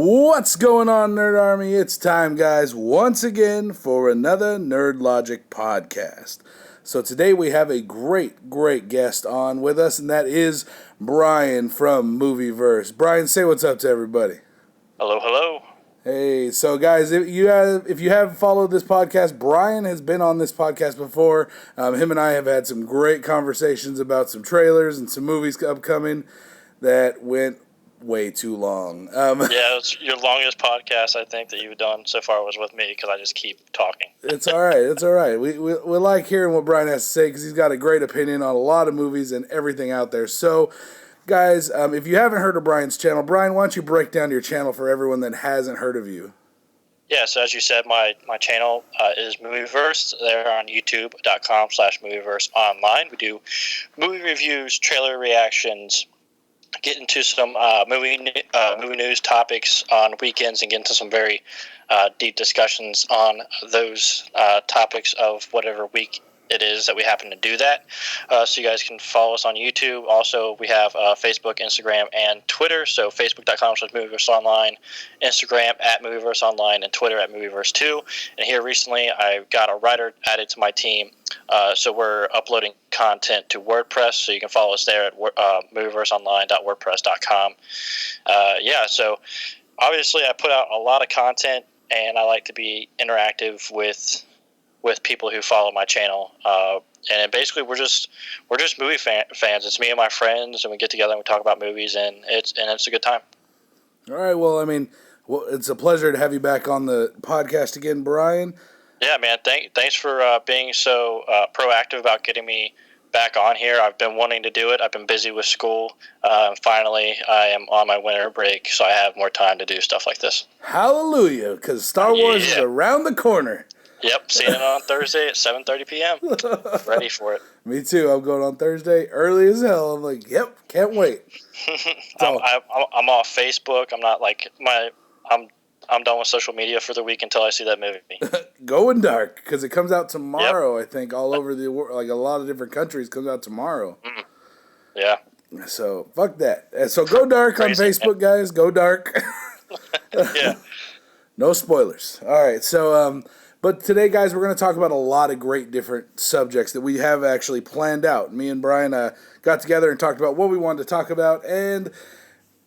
What's going on, Nerd Army? It's time, guys, once again for another Nerd Logic podcast. So today we have a great guest on with us, and that is Brian from MOVIEVERSE. Brian, say what's up to everybody. Hello. Hey, so guys, if you have followed this podcast, Brian has been on this podcast before. Him and I have had some great conversations about some trailers and some movies upcoming that went way too long. It's your longest podcast I think that you've done so far was with me because I just keep talking. It's all right. We like hearing what Brian has to say because he's got a great opinion on a lot of movies and everything out there. So, guys, if you haven't heard of Brian's channel, Brian, why don't you break down your channel for everyone that hasn't heard of you? Yeah, so as you said, my channel is MOVIEVERSE. They're on youtube.com/MOVIEVERSE online. We do movie reviews, trailer reactions, get into some movie news topics on weekends, and get into some very deep discussions on those topics of whatever week it is that we happen to do that. So you guys can follow us on YouTube. Also, we have Facebook, Instagram, and Twitter. So Facebook.com/MovieVerseOnline, Instagram @MovieVerseOnline, and Twitter @MovieVerse2. And here recently, I got a writer added to my team. So we're uploading content to WordPress. So you can follow us there at MovieVerseOnline.wordpress.com. So obviously I put out a lot of content, and I like to be interactive with people who follow my channel, and basically we're just movie fans. It's me and my friends, and we get together and we talk about movies, and it's a good time. All right, well, it's a pleasure to have you back on the podcast again, Brian. Yeah, man. Thanks for being so proactive about getting me back on here. I've been wanting to do it. I've been busy with school. Finally, I am on my winter break, so I have more time to do stuff like this. Hallelujah, because Star Wars is around the corner. Yep, seeing it on Thursday at 7:30 p.m. Ready for it. Me too. I'm going on Thursday early as hell. I'm like, yep, can't wait. I'm off Facebook. I'm not like I'm done with social media for the week until I see that movie. Going dark, because it comes out tomorrow. Yep. I think all over the world, like a lot of different countries, comes out tomorrow. Mm. Yeah. So fuck that. So go dark on Facebook, guys. Go dark. Yeah. No spoilers. All right. So but today, guys, we're going to talk about a lot of great different subjects that we have actually planned out. Me and Brian got together and talked about what we wanted to talk about, and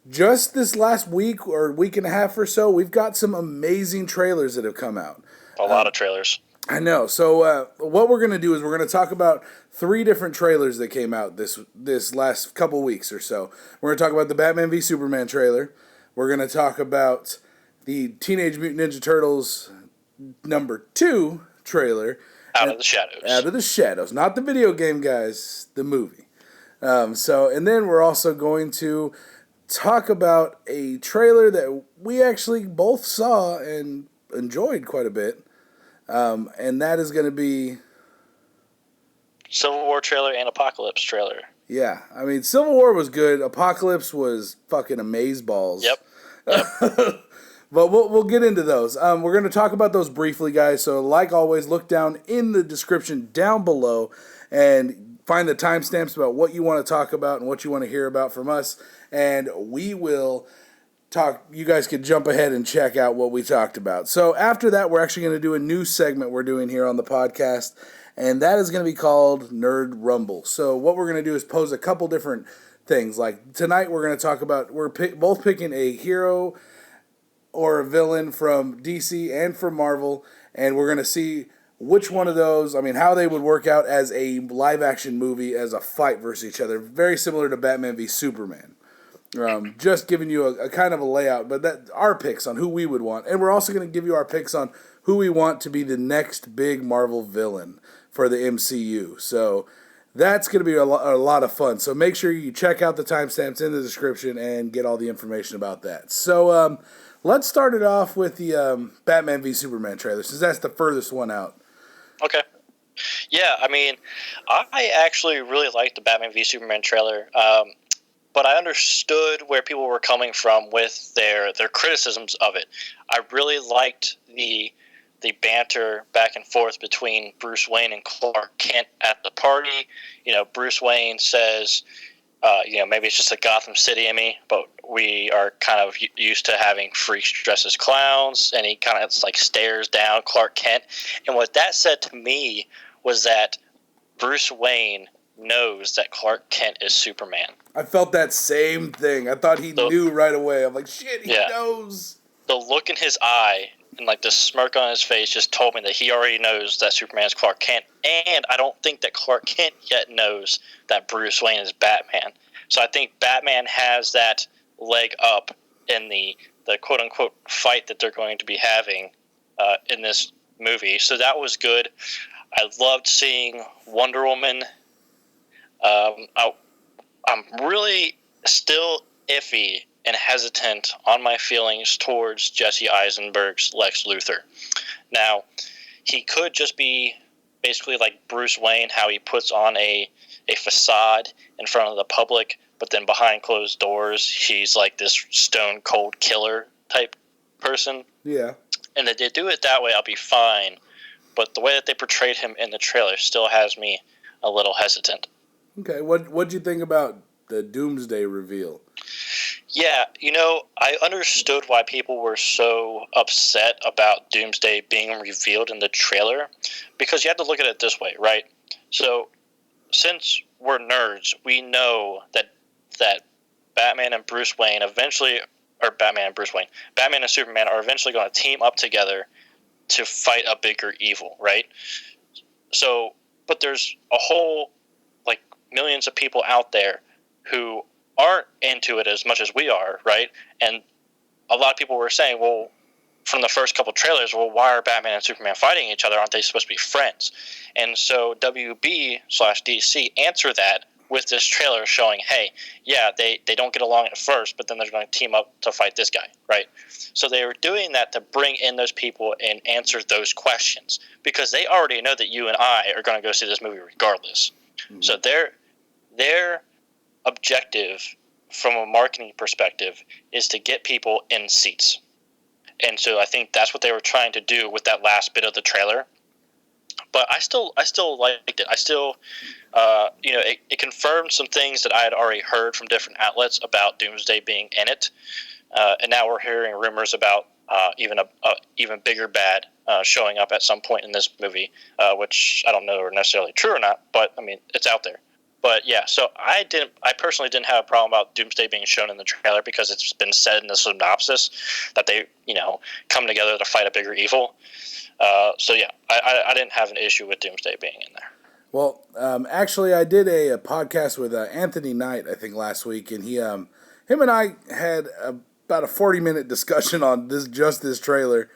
just this last week or week and a half or so, we've got some amazing trailers that have come out. A lot of trailers. I know. So what we're going to do is we're going to talk about 3 different trailers that came out this last couple weeks or so. We're going to talk about the Batman v Superman trailer. We're going to talk about the Teenage Mutant Ninja Turtles #2 trailer. Out of the Shadows. Not the video game, guys. The movie. And then we're also going to talk about a trailer that we actually both saw and enjoyed quite a bit. And that is going to be Civil War trailer and Apocalypse trailer. Yeah. Civil War was good. Apocalypse was fucking amazeballs. Yep. But we'll get into those. We're going to talk about those briefly, guys. So, like always, look down in the description down below and find the timestamps about what you want to talk about and what you want to hear about from us. And we will talk. You guys can jump ahead and check out what we talked about. So, after that, we're actually going to do a new segment we're doing here on the podcast. And that is going to be called Nerd Rumble. So, what we're going to do is pose a couple different things. Like, tonight, we're going to talk about, we're both picking a hero or a villain from DC and from Marvel, and we're going to see which one of those, how they would work out as a live-action movie as a fight versus each other. Very similar to Batman v Superman. Just giving you a kind of a layout, but our picks on who we would want. And we're also going to give you our picks on who we want to be the next big Marvel villain for the MCU. So that's going to be a lot of fun. So make sure you check out the timestamps in the description and get all the information about that. So, let's start it off with the Batman v Superman trailer, since that's the furthest one out. Okay. Yeah, I actually really liked the Batman v Superman trailer, but I understood where people were coming from with their criticisms of it. I really liked the banter back and forth between Bruce Wayne and Clark Kent at the party. Bruce Wayne says, maybe it's just a Gotham City in me, but we are kind of used to having freaks dressed as clowns, and he kind of like stares down Clark Kent. And what that said to me was that Bruce Wayne knows that Clark Kent is Superman. I felt that same thing. I thought he knew right away. I'm like, shit, he knows. The look in his eye and like the smirk on his face just told me that he already knows that Superman is Clark Kent. And I don't think that Clark Kent yet knows that Bruce Wayne is Batman. So I think Batman has that leg up in the quote-unquote fight that they're going to be having in this movie. So that was good. I loved seeing Wonder Woman. I'm really still iffy and hesitant on my feelings towards Jesse Eisenberg's Lex Luthor. Now, he could just be basically like Bruce Wayne, how he puts on a facade in front of the public, but then behind closed doors, he's like this stone-cold killer type person. Yeah. And if they do it that way, I'll be fine. But the way that they portrayed him in the trailer still has me a little hesitant. Okay, what'd you think about the Doomsday reveal? Yeah, I understood why people were so upset about Doomsday being revealed in the trailer, because you have to look at it this way, right? So, since we're nerds, we know that Batman and Bruce Wayne eventually, or Batman and Superman are eventually going to team up together to fight a bigger evil, right? So, but there's a whole, like, millions of people out there who aren't into it as much as we are, right? And a lot of people were saying, well, from the first couple trailers, well, why are Batman and Superman fighting each other? Aren't they supposed to be friends? And so WB/DC answer that with this trailer showing, hey, yeah, they don't get along at first, but then they're going to team up to fight this guy, right? So they were doing that to bring in those people and answer those questions, because they already know that you and I are going to go see this movie regardless. Mm-hmm. So their objective from a marketing perspective is to get people in seats. And so I think that's what they were trying to do with that last bit of the trailer. But I still liked it. I still, it confirmed some things that I had already heard from different outlets about Doomsday being in it. And now we're hearing rumors about even a even bigger bad showing up at some point in this movie, which I don't know are necessarily true or not, but I mean, it's out there. But yeah, so I personally didn't have a problem about Doomsday being shown in the trailer, because it's been said in the synopsis that they, come together to fight a bigger evil. So yeah, I didn't have an issue with Doomsday being in there. Well, actually, I did a podcast with Anthony Knight, I think, last week, and him and I had about a 40-minute discussion on this trailer,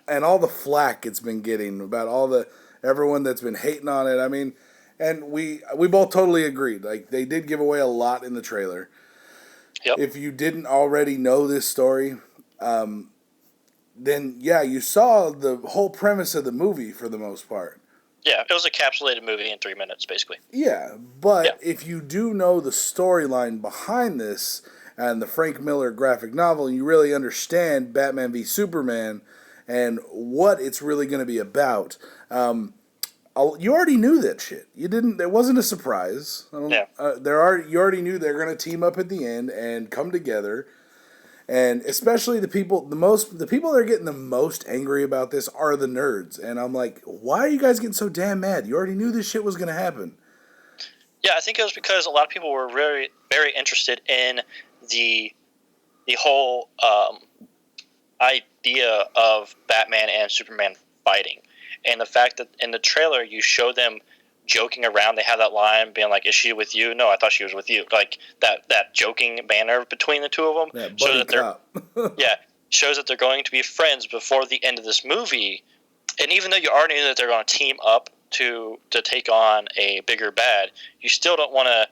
and all the flack it's been getting about everyone that's been hating on it. I mean. And we both totally agreed. Like, they did give away a lot in the trailer. Yep. If you didn't already know this story, then, yeah, you saw the whole premise of the movie for the most part. Yeah, it was a capsulated movie in 3 minutes, basically. Yeah, but if you do know the storyline behind this and the Frank Miller graphic novel, and you really understand Batman v Superman and what it's really going to be about, you already knew that shit. You didn't. It wasn't a surprise. Yeah. You already knew they're going to team up at the end and come together, and especially the people that are getting the most angry about this are the nerds. And I'm like, why are you guys getting so damn mad? You already knew this shit was going to happen. Yeah, I think it was because a lot of people were very, very interested in the whole idea of Batman and Superman fighting. And the fact that in the trailer you show them joking around, they have that line being like, "Is she with you?" "No, I thought she was with you." Like that joking banner between the two of them shows that they're going to be friends before the end of this movie. And even though you already knew that they're going to team up to take on a bigger bad, you still don't want to,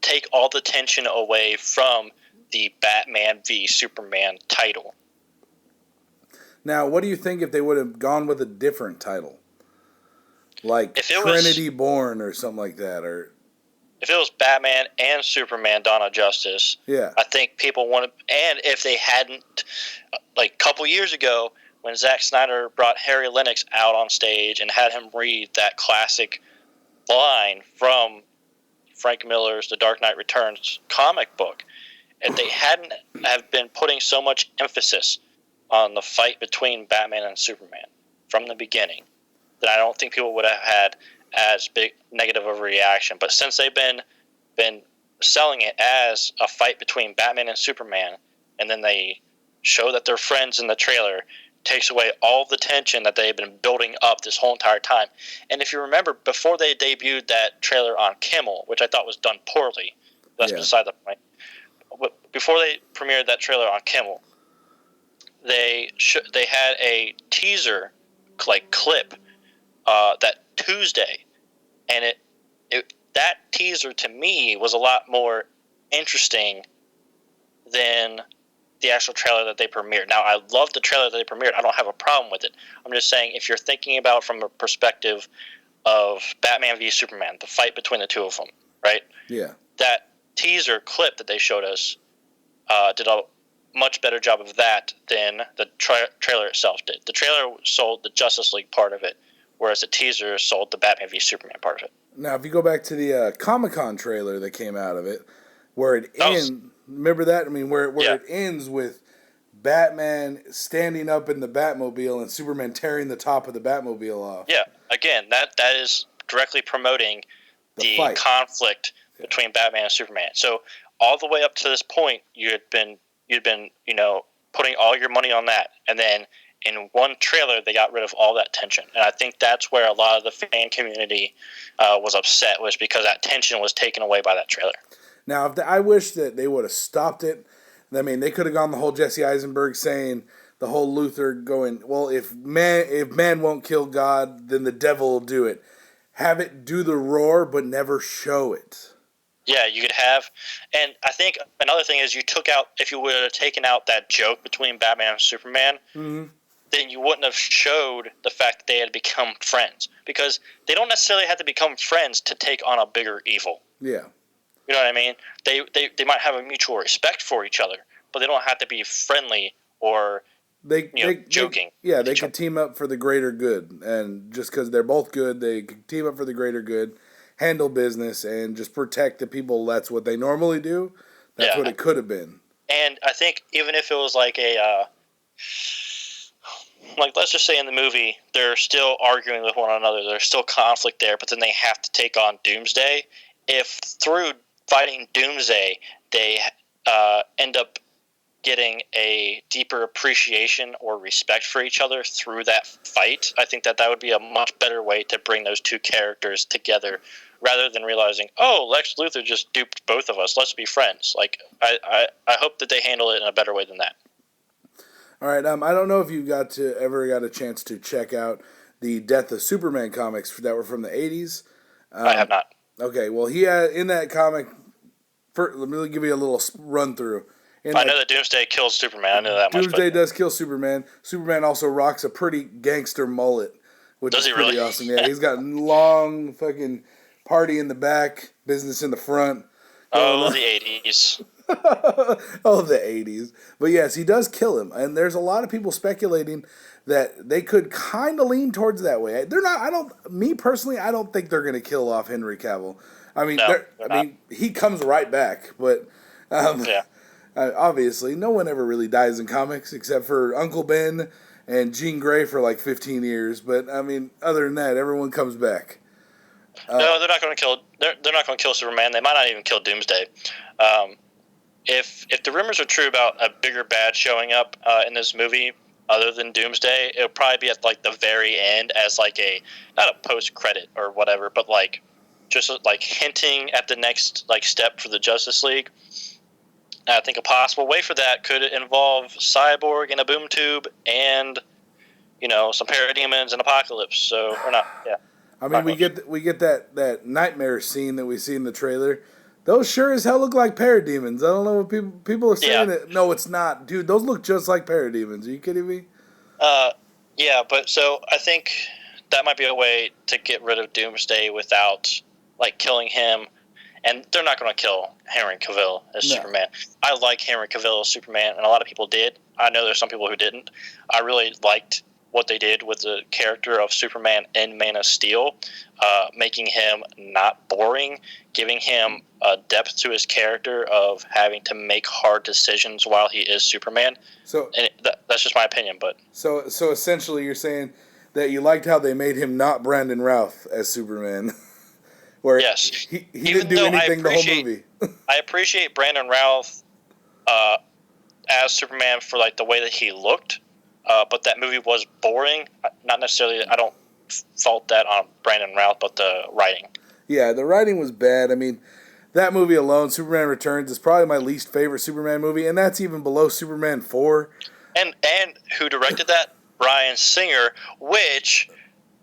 take all the tension away from the Batman v Superman title. Now, what do you think if they would have gone with a different title? Like Trinity Born or something like that? Or if it was Batman and Superman Dawn of Justice, yeah, I think people wanted... And if they hadn't, like a couple years ago, when Zack Snyder brought Harry Lennix out on stage and had him read that classic line from Frank Miller's The Dark Knight Returns comic book, if they hadn't have been putting so much emphasis on the fight between Batman and Superman from the beginning, then I don't think people would have had as big negative of a reaction. But since they've been selling it as a fight between Batman and Superman, and then they show that they're friends in the trailer, takes away all the tension that they've been building up this whole entire time. And if you remember, before they debuted that trailer on Kimmel, which I thought was done poorly, that's beside the point. Before they premiered that trailer on Kimmel, they had a teaser clip that Tuesday, and that teaser to me was a lot more interesting than the actual trailer that they premiered. Now, I love the trailer that they premiered. I don't have a problem with it. I'm just saying, if you're thinking about it from a perspective of Batman v Superman, the fight between the two of them, right? Yeah. That teaser clip that they showed us did a much better job of that than the trailer itself did. The trailer sold the Justice League part of it, whereas the teaser sold the Batman v Superman part of it. Now, if you go back to the Comic-Con trailer that came out of it, where it ends, remember that? I mean, where it ends with Batman standing up in the Batmobile and Superman tearing the top of the Batmobile off. Yeah, again, that is directly promoting the conflict between Batman and Superman. So all the way up to this point, you'd been putting all your money on that, and then in one trailer, they got rid of all that tension. And I think that's where a lot of the fan community was upset, was because that tension was taken away by that trailer. Now, I wish that they would have stopped it. I mean, they could have gone the whole Jesse Eisenberg saying, the whole Luthor going, well, if man won't kill God, then the devil will do it. Have it do the roar, but never show it. Yeah, you could have. And I think another thing is, if you would have taken out that joke between Batman and Superman, then you wouldn't have showed the fact that they had become friends. Because they don't necessarily have to become friends to take on a bigger evil. Yeah. You know what I mean? They might have a mutual respect for each other, but they don't have to be friendly or joking. They could team up for the greater good. And just because they're both good, they could team up for the greater good, handle business, and just protect the people. That's what they normally do. That's what it could have been. And I think even if it was let's just say in the movie, they're still arguing with one another. There's still conflict there, but then they have to take on Doomsday. If through fighting Doomsday, they end up getting a deeper appreciation or respect for each other through that fight, I think that would be a much better way to bring those two characters together, rather than realizing, oh, Lex Luthor just duped both of us, let's be friends. I hope that they handle it in a better way than that. All right, I don't know if you ever got a chance to check out the Death of Superman comics that were from the 80s. I have not. Okay, well, he had, in that comic, let me give you a little run through. I know that Doomsday kills Superman. I know that much. Doomsday does kill Superman. Superman also rocks a pretty gangster mullet, which is pretty awesome. Yeah, he's got long fucking party in the back, business in the front. Oh, the 80s. Oh, the 80s. But yes, he does kill him. And there's a lot of people speculating that they could kind of lean towards that way. They're not, me personally, I don't think they're going to kill off Henry Cavill. I mean, he comes right back, but obviously, no one ever really dies in comics except for Uncle Ben and Jean Grey for like 15 years. But I mean, other than that, everyone comes back. No, they're not going to kill. They're not going to kill Superman. They might not even kill Doomsday. If the rumors are true about a bigger bad showing up in this movie, other than Doomsday, it'll probably be at like the very end as like not a post credit or whatever, but just hinting at the next step for the Justice League. I think a possible way for that could involve Cyborg in a boom tube and some parademons and Apocalypse. So or not, yeah. I mean, we get that nightmare scene that we see in the trailer. Those sure as hell look like parademons. I don't know what people are saying. Yeah. No, it's not, dude. Those look just like parademons. Are you kidding me? Yeah, but so I think that might be a way to get rid of Doomsday without killing him. And they're not going to kill Henry Cavill as Superman. I like Henry Cavill as Superman, and a lot of people did. I know there's some people who didn't. I really liked what they did with the character of Superman in Man of Steel, making him not boring, giving him a depth to his character of having to make hard decisions while he is Superman. So, and that's just my opinion. But so essentially, you're saying that you liked how they made him not Brandon Routh as Superman, where yes, he didn't do anything the whole movie. I appreciate Brandon Routh as Superman for like the way that he looked, but that movie was boring. Not necessarily. I don't fault that on Brandon Routh, but the writing. Yeah, the writing was bad. I mean, that movie alone, Superman Returns, is probably my least favorite Superman movie, and that's even below Superman 4. And who directed that? Bryan Singer, which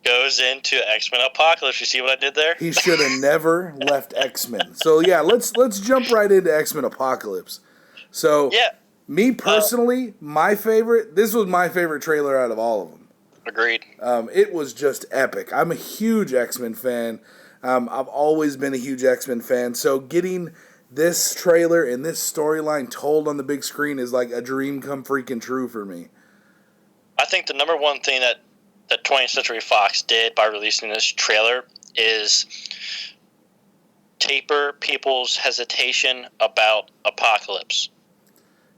goes into X-Men Apocalypse. You see what I did there? He should have never left X-Men. So yeah, let's jump right into X-Men Apocalypse. So yeah, me personally, this was my favorite trailer out of all of them. Agreed. It was just epic. I'm a huge X-Men fan. I've always been a huge X-Men fan. So getting this trailer and this storyline told on the big screen is like a dream come freaking true for me. I think the number one thing that 20th Century Fox did by releasing this trailer is taper people's hesitation about Apocalypse.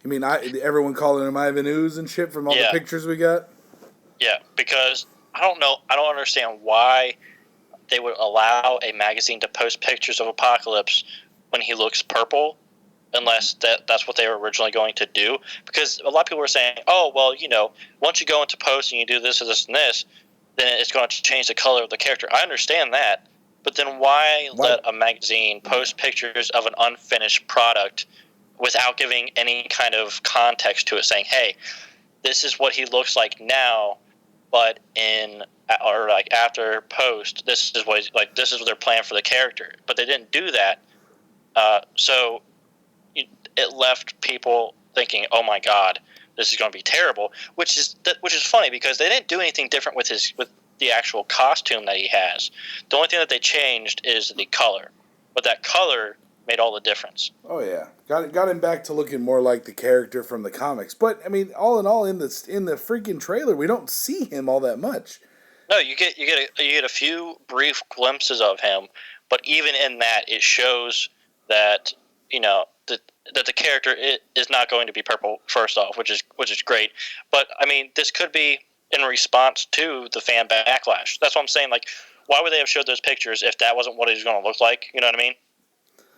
You mean everyone calling him Ivan Ooze and shit from all the pictures we got? Yeah, because I don't understand why they would allow a magazine to post pictures of Apocalypse when he looks purple, unless that's what they were originally going to do. Because a lot of people were saying, oh, well, once you go into post and you do this and this and this, then it's going to change the color of the character. I understand that, but then why let a magazine post pictures of an unfinished product without giving any kind of context to it, saying, hey, this is what he looks like now, but after post, this is what their plan for the character. But they didn't do that, so it left people thinking, "Oh my God, this is going to be terrible." Which is funny because they didn't do anything different with the actual costume that he has. The only thing that they changed is the color, but that color made all the difference. Oh yeah, got him back to looking more like the character from the comics. But I mean, all in all, in the freaking trailer, we don't see him all that much. No, you get a few brief glimpses of him, but even in that, it shows that that the character is not going to be purple first off, which is great. But I mean, this could be in response to the fan backlash. That's what I'm saying. Like, why would they have showed those pictures if that wasn't what he's going to look like? You know what I mean?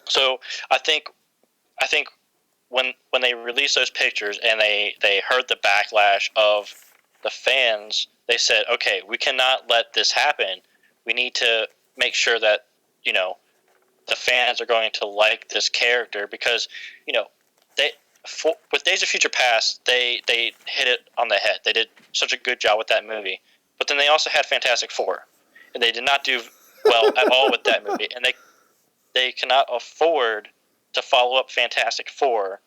So I think when they released those pictures and they heard the backlash of the fans, they said, okay, we cannot let this happen. We need to make sure that the fans are going to like this character because with Days of Future Past they hit it on the head. They did such a good job with that movie, but then they also had Fantastic Four, and they did not do well at all with that movie, and they cannot afford to follow up Fantastic Four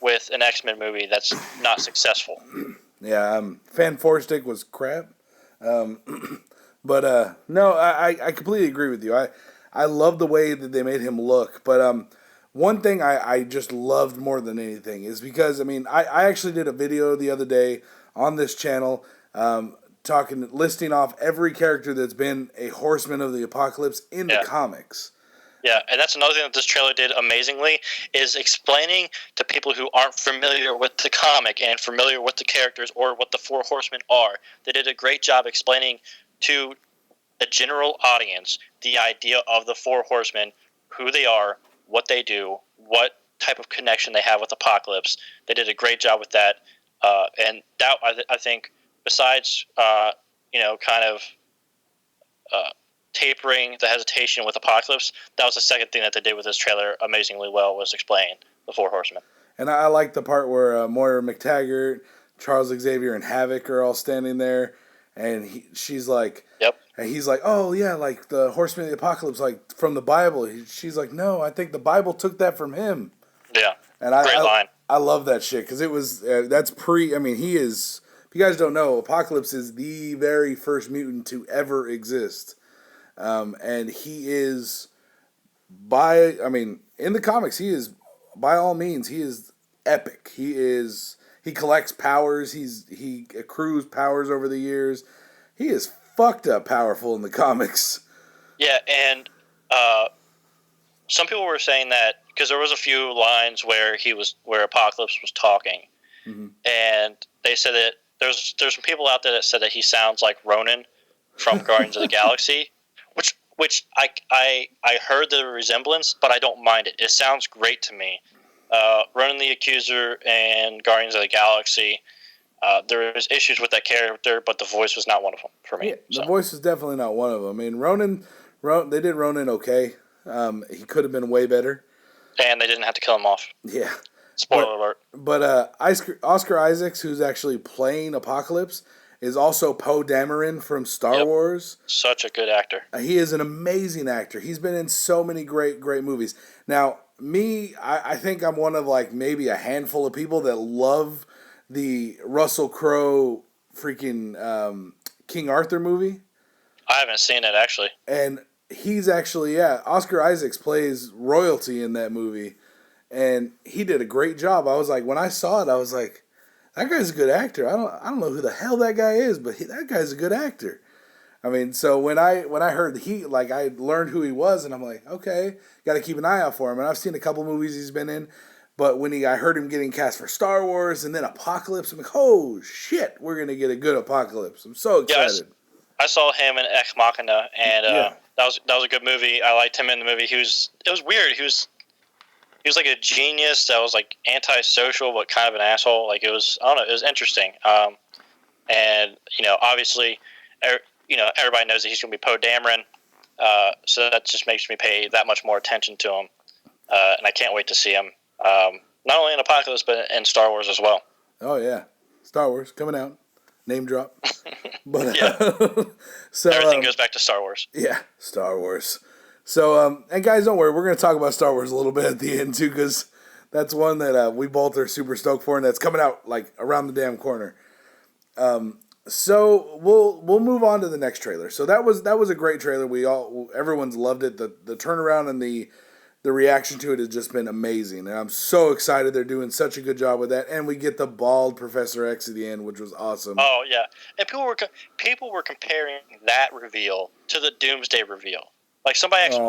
with an X-Men movie that's not successful. Yeah, Fan Four Stick was crap, but no, I completely agree with you. I love the way that they made him look, but one thing I just loved more than anything is because, I mean, I actually did a video the other day on this channel listing off every character that's been a Horseman of the Apocalypse in the comics. Yeah, and that's another thing that this trailer did amazingly, is explaining to people who aren't familiar with the comic and familiar with the characters or what the Four Horsemen are. They did a great job explaining to the general audience the idea of the Four Horsemen, who they are, what they do, what type of connection they have with Apocalypse. They did a great job with that, and that I think, besides tapering the hesitation with Apocalypse, that was the second thing that they did with this trailer amazingly well, was explain the Four Horsemen. And I like the part where Moira McTaggart, Charles Xavier, and Havoc are all standing there, and she's like, "Yep." And he's like, "Oh yeah, like the Horsemen of the Apocalypse, like from the Bible." She's like, "No, I think the Bible took that from him." Yeah, and great line. I love that shit because it was that's I mean, he is. If you guys don't know, Apocalypse is the very first mutant to ever exist. And he is in the comics, he is, by all means, he is epic. He he collects powers. He accrues powers over the years. He is fucked up powerful in the comics. Yeah, and some people were saying that because there was a few lines where Apocalypse was talking, and they said that there's some people out there that said that he sounds like Ronan from Guardians of the Galaxy, which I heard the resemblance, but I don't mind it. It sounds great to me. Ronan the Accuser and Guardians of the Galaxy. There was issues with that character, but the voice was not one of them for me. Yeah, the voice is definitely not one of them. I mean, Ronan, they did Ronan okay. He could have been way better. And they didn't have to kill him off. Yeah. Spoiler alert. But Oscar Isaacs, who's actually playing Apocalypse, is also Poe Dameron from Star Wars. Such a good actor. He is an amazing actor. He's been in so many great movies. Now, I think I'm one of like maybe a handful of people that love the Russell Crowe freaking King Arthur movie. I haven't seen it, actually. And he's actually, Oscar Isaacs plays royalty in that movie. And he did a great job. I was like, when I saw it, I was like, that guy's a good actor. I don't know who the hell that guy is, but that guy's a good actor. I mean, so when I heard I learned who he was, and I'm like, okay, got to keep an eye out for him. And I've seen a couple movies he's been in, but when I heard him getting cast for Star Wars and then Apocalypse, I'm like, oh shit, we're gonna get a good Apocalypse. I'm so excited. I saw him in Ex Machina, and that was a good movie. I liked him in the movie. It was weird. He was like a genius that was like antisocial but kind of an asshole. Like it was interesting. And obviously, everybody knows that he's going to be Poe Dameron, so that just makes me pay that much more attention to him. And I can't wait to see him, not only in Apocalypse but in Star Wars as well. Oh yeah, Star Wars coming out. Name drop. But so everything goes back to Star Wars. Yeah, Star Wars. So and guys, don't worry, we're going to talk about Star Wars a little bit at the end too, because that's one that we both are super stoked for, and that's coming out like around the damn corner. So we'll move on to the next trailer. So that was a great trailer. Everyone's loved it. The turnaround and the reaction to it has just been amazing, and I'm so excited they're doing such a good job with that. And we get the bald Professor X at the end, which was awesome. Oh yeah, and people were comparing that reveal to the Doomsday reveal. Like somebody commented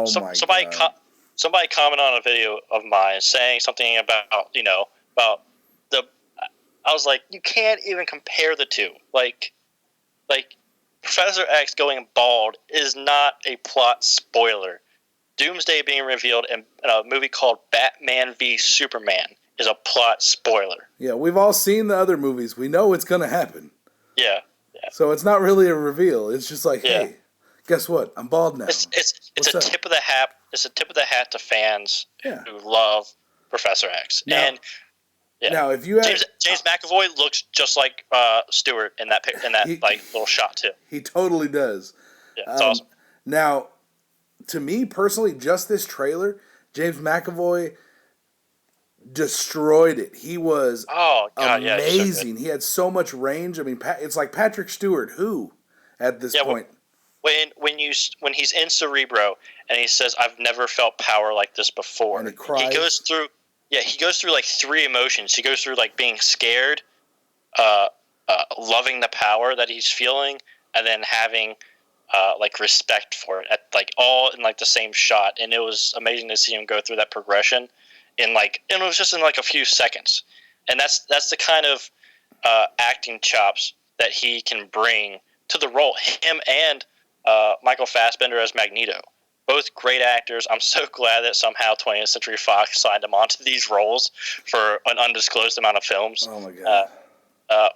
on a video of mine saying something about the. I was like, you can't even compare the two. Like Professor X going bald is not a plot spoiler. Doomsday being revealed in a movie called Batman v Superman is a plot spoiler. Yeah, we've all seen the other movies. We know it's going to happen. Yeah. So it's not really a reveal. It's just like, hey, guess what? I'm bald now. It's a tip of the hat. It's a tip of the hat to fans who love Professor X. Now, if you have James McAvoy looks just like Stewart in that little shot too. He totally does. Yeah, it's awesome. Now, to me personally, just this trailer, James McAvoy destroyed it. He was amazing. He had so much range. I mean, it's like Patrick Stewart, at this point. When he's in Cerebro and he says, "I've never felt power like this before," and he cries. He goes through like three emotions. He goes through like being scared, loving the power that he's feeling, and then having like respect for it, all in like the same shot. And it was amazing to see him go through that progression and it was just in like a few seconds. And that's the kind of acting chops that he can bring to the role. Him and Michael Fassbender as Magneto. Both great actors. I'm so glad that somehow 20th Century Fox signed them onto these roles for an undisclosed amount of films. Oh my god!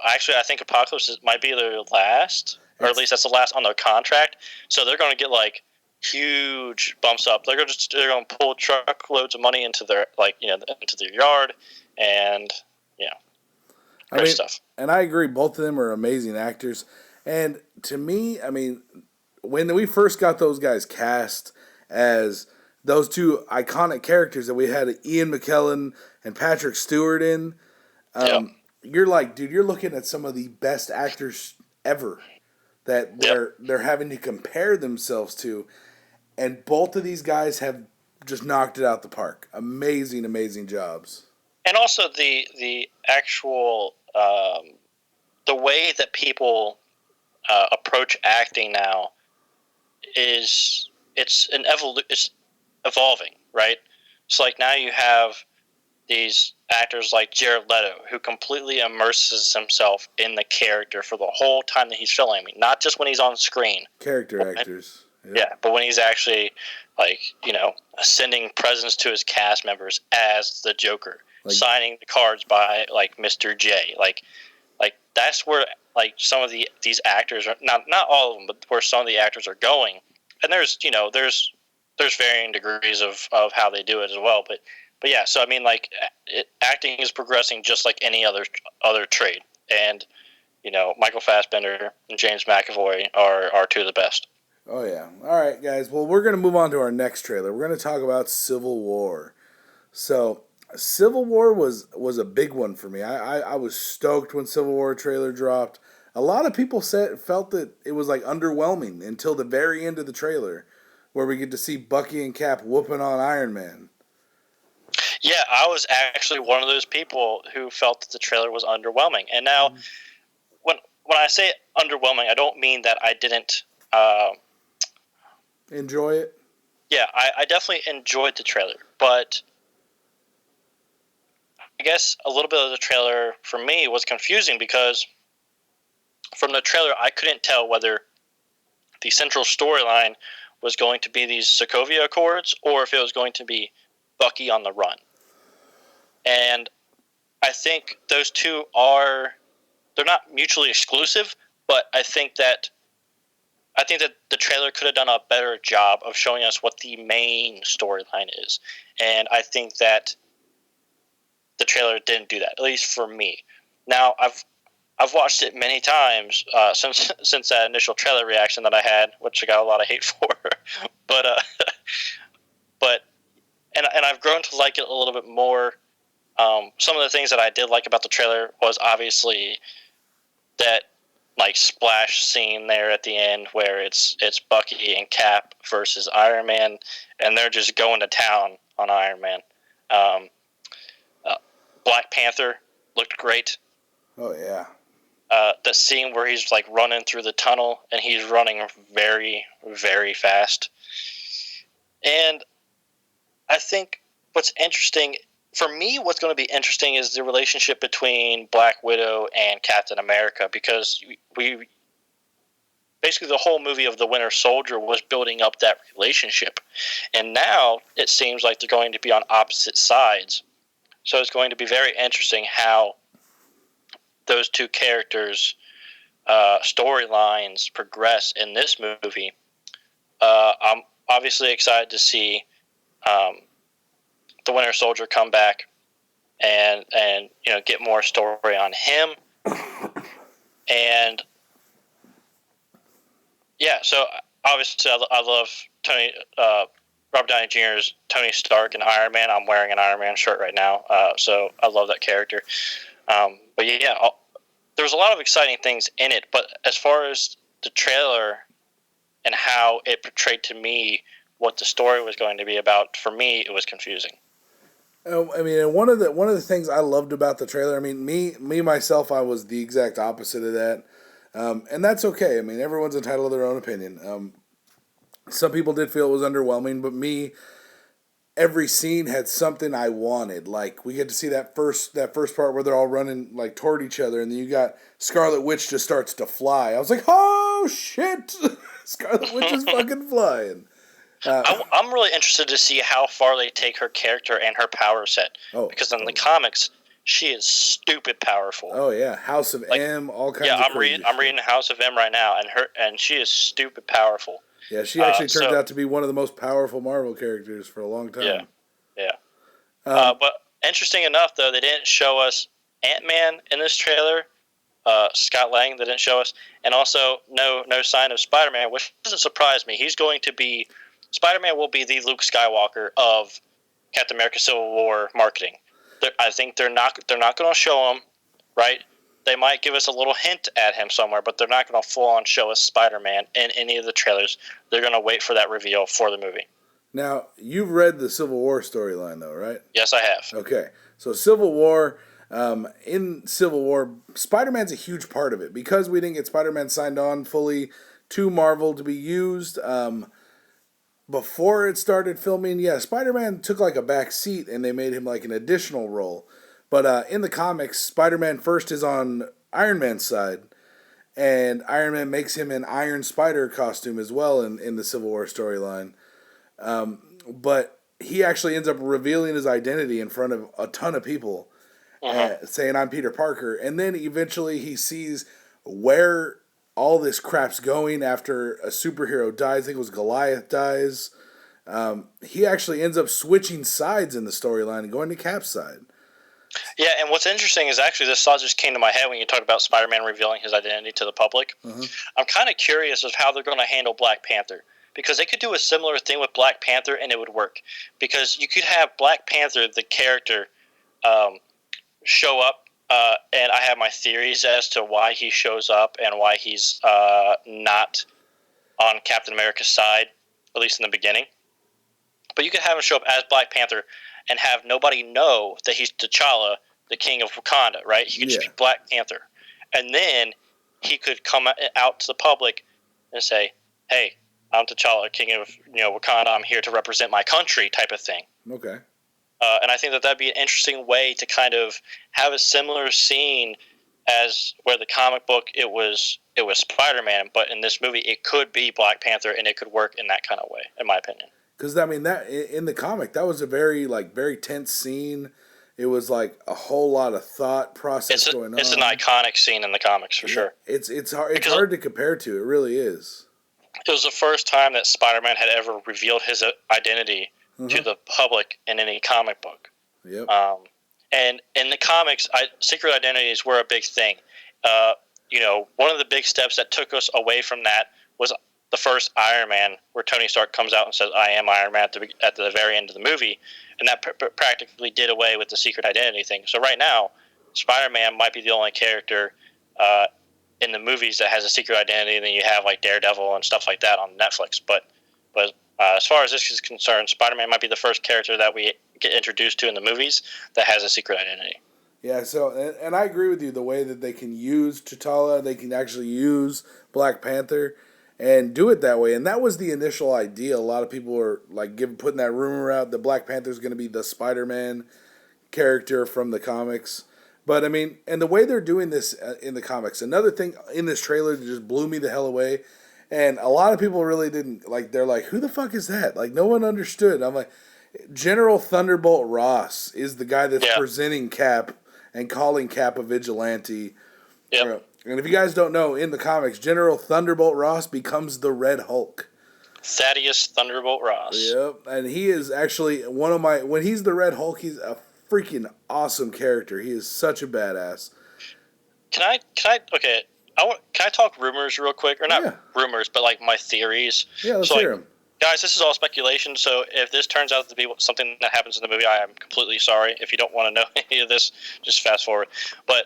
Actually, I think Apocalypse might be their last, or at least that's the last on their contract. So they're going to get like huge bumps up. They're going to pull truckloads of money into their into their yard, and great stuff. And I agree, both of them are amazing actors. And to me, I mean, when we first got those guys cast as those two iconic characters that we had Ian McKellen and Patrick Stewart in, you're like, dude, you're looking at some of the best actors ever that they're having to compare themselves to. And both of these guys have just knocked it out the park. Amazing, amazing jobs. And also the actual the way that people approach acting now it's evolving, right? So like now you have these actors like Jared Leto who completely immerses himself in the character for the whole time that he's filming, not just when he's on screen. Character actors. Yep. Yeah, but when he's actually like, sending presents to his cast members as the Joker, like, signing the cards by like Mr. J, like that's where like some of these actors are, not all of them, but where some of the actors are going. And there's varying degrees of how they do it as well, but yeah, so I mean, like, acting is progressing just like any other trade, and Michael Fassbender and James McAvoy are two of the best. Oh yeah. All right, guys. Well, we're gonna move on to our next trailer. We're gonna talk about Civil War. So, Civil War was a big one for me. I was stoked when Civil War trailer dropped. A lot of people felt that it was like underwhelming until the very end of the trailer, where we get to see Bucky and Cap whooping on Iron Man. Yeah, I was actually one of those people who felt that the trailer was underwhelming. And now, when I say underwhelming, I don't mean that I didn't enjoy it. Yeah, I definitely enjoyed the trailer, but I guess a little bit of the trailer for me was confusing because from the trailer I couldn't tell whether the central storyline was going to be these Sokovia Accords or if it was going to be Bucky on the run. And I think those two they're not mutually exclusive, but I think that the trailer could have done a better job of showing us what the main storyline is. And I think that the trailer didn't do that, at least for me. Now, I've watched it many times since that initial trailer reaction that I had, which I got a lot of hate for. but I've grown to like it a little bit more. Some of the things that I did like about the trailer was obviously that like splash scene there at the end where it's Bucky and Cap versus Iron Man, and they're just going to town on Iron Man. Black Panther looked great. Oh yeah. The scene where he's like running through the tunnel and he's running very, very fast. And I think what's interesting for me, what's going to be interesting is the relationship between Black Widow and Captain America, because we basically the whole movie of The Winter Soldier was building up that relationship, and now it seems like they're going to be on opposite sides. So it's going to be very interesting how those two characters' storylines progress in this movie. I'm obviously excited to see the Winter Soldier come back and get more story on him. And yeah, so obviously I love Robert Downey Jr.'s Tony Stark and Iron Man. I'm wearing an Iron Man shirt right now, so I love that character. But yeah, there's a lot of exciting things in it. But as far as the trailer and how it portrayed to me what the story was going to be about, for me, it was confusing. I mean, and one of the things I loved about the trailer, I mean, me myself, I was the exact opposite of that, and that's okay. I mean, everyone's entitled to their own opinion. Some people did feel it was underwhelming, but me, every scene had something I wanted. Like, we get to see that first part where they're all running like toward each other, and then you got Scarlet Witch just starts to fly. I was like, oh shit, Scarlet Witch is fucking flying. I'm really interested to see how far they take her character and her power set. Because in the comics, she is stupid powerful. Oh yeah, House of M, all kinds of crazy. I'm reading House of M right now, and she is stupid powerful. Yeah, she actually turned out to be one of the most powerful Marvel characters for a long time. Yeah. But interesting enough, though, they didn't show us Ant-Man in this trailer. Scott Lang, they didn't show us, and also no sign of Spider-Man, which doesn't surprise me. Spider-Man will be the Luke Skywalker of Captain America: Civil War marketing. I think they're not going to show him, right? They might give us a little hint at him somewhere, but they're not going to full on show us Spider-Man in any of the trailers. They're going to wait for that reveal for the movie. Now, you've read the Civil War storyline, though, right? Yes, I have. Okay, so Civil War, In Civil War, Spider-Man's a huge part of it because we didn't get Spider-Man signed on fully to Marvel to be used. Before it started filming, yeah, Spider-Man took like a back seat and they made him like an additional role. But in the comics, Spider-Man first is on Iron Man's side, and Iron Man makes him an Iron Spider costume as well in the Civil War storyline. But he actually ends up revealing his identity in front of a ton of people, saying, "I'm Peter Parker." And then eventually he sees where all this crap's going after a superhero dies. I think it was Goliath dies. He actually ends up switching sides in the storyline and going to Cap's side. Yeah, and what's interesting is actually this thought just came to my head when you talked about Spider-Man revealing his identity to the public. I'm kind of curious of how they're going to handle Black Panther, because they could do a similar thing with Black Panther and it would work. Because you could have Black Panther, the character, show up, and I have my theories as to why he shows up and why he's not on Captain America's side, at least in the beginning. But you could have him show up as Black Panther and have nobody know that he's T'Challa, the king of Wakanda, right? He could just be Black Panther. And then he could come out to the public and say, hey, I'm T'Challa, king of Wakanda. I'm here to represent my country, type of thing. Okay. And I think that that'd be an interesting way to kind of have a similar scene as where the comic book it was Spider-Man, but in this movie it could be Black Panther, and it could work in that kind of way, in my opinion. Because I mean that in the comic that was a very tense scene. It was like a whole lot of thought process going on. It's an iconic scene in the comics for sure. It's hard to compare to. It really is. It was the first time that Spider-Man had ever revealed his identity to the public in any comic book. Yep. And in the comics, secret identities were a big thing. One of the big steps that took us away from that was the first Iron Man, where Tony Stark comes out and says, "I am Iron Man" at the very end of the movie, and that practically did away with the secret identity thing. So right now, Spider-Man might be the only character in the movies that has a secret identity, and then you have like Daredevil and stuff like that on Netflix. But as far as this is concerned, Spider-Man might be the first character that we get introduced to in the movies that has a secret identity. Yeah, so, and I agree with you, the way that they can use T'Challa, they can actually use Black Panther and do it that way. And that was the initial idea. A lot of people were like putting that rumor out that Black Panther is going to be the Spider-Man character from the comics. But, I mean, and the way they're doing this in the comics, another thing in this trailer that just blew me the hell away, and a lot of people really didn't, like, they're like, who the fuck is that? Like, no one understood. I'm like, General Thunderbolt Ross is the guy that's presenting Cap and calling Cap a vigilante. Yep. And if you guys don't know, in the comics, General Thunderbolt Ross becomes the Red Hulk. Thaddeus Thunderbolt Ross. Yep. And he is actually when he's the Red Hulk, he's a freaking awesome character. He is such a badass. Can I talk rumors real quick? Or not rumors, but like my theories. Yeah, let's hear them. Guys, this is all speculation, so if this turns out to be something that happens in the movie, I am completely sorry. If you don't want to know any of this, just fast forward. But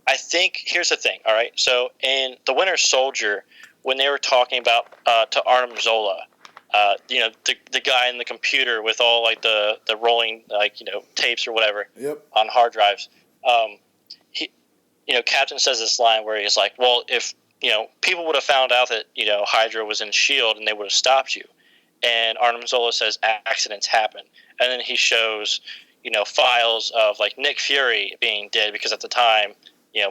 I think, here's the thing, all right? So in The Winter Soldier, when they were talking about to Arnim Zola, the guy in the computer with all like the rolling tapes or whatever on hard drives, Captain says this line where he's like, well, if people would have found out that Hydra was in S.H.I.E.L.D. and they would have stopped you. And Arnim Zola says accidents happen. And then he shows, files of like Nick Fury being dead, because at the time,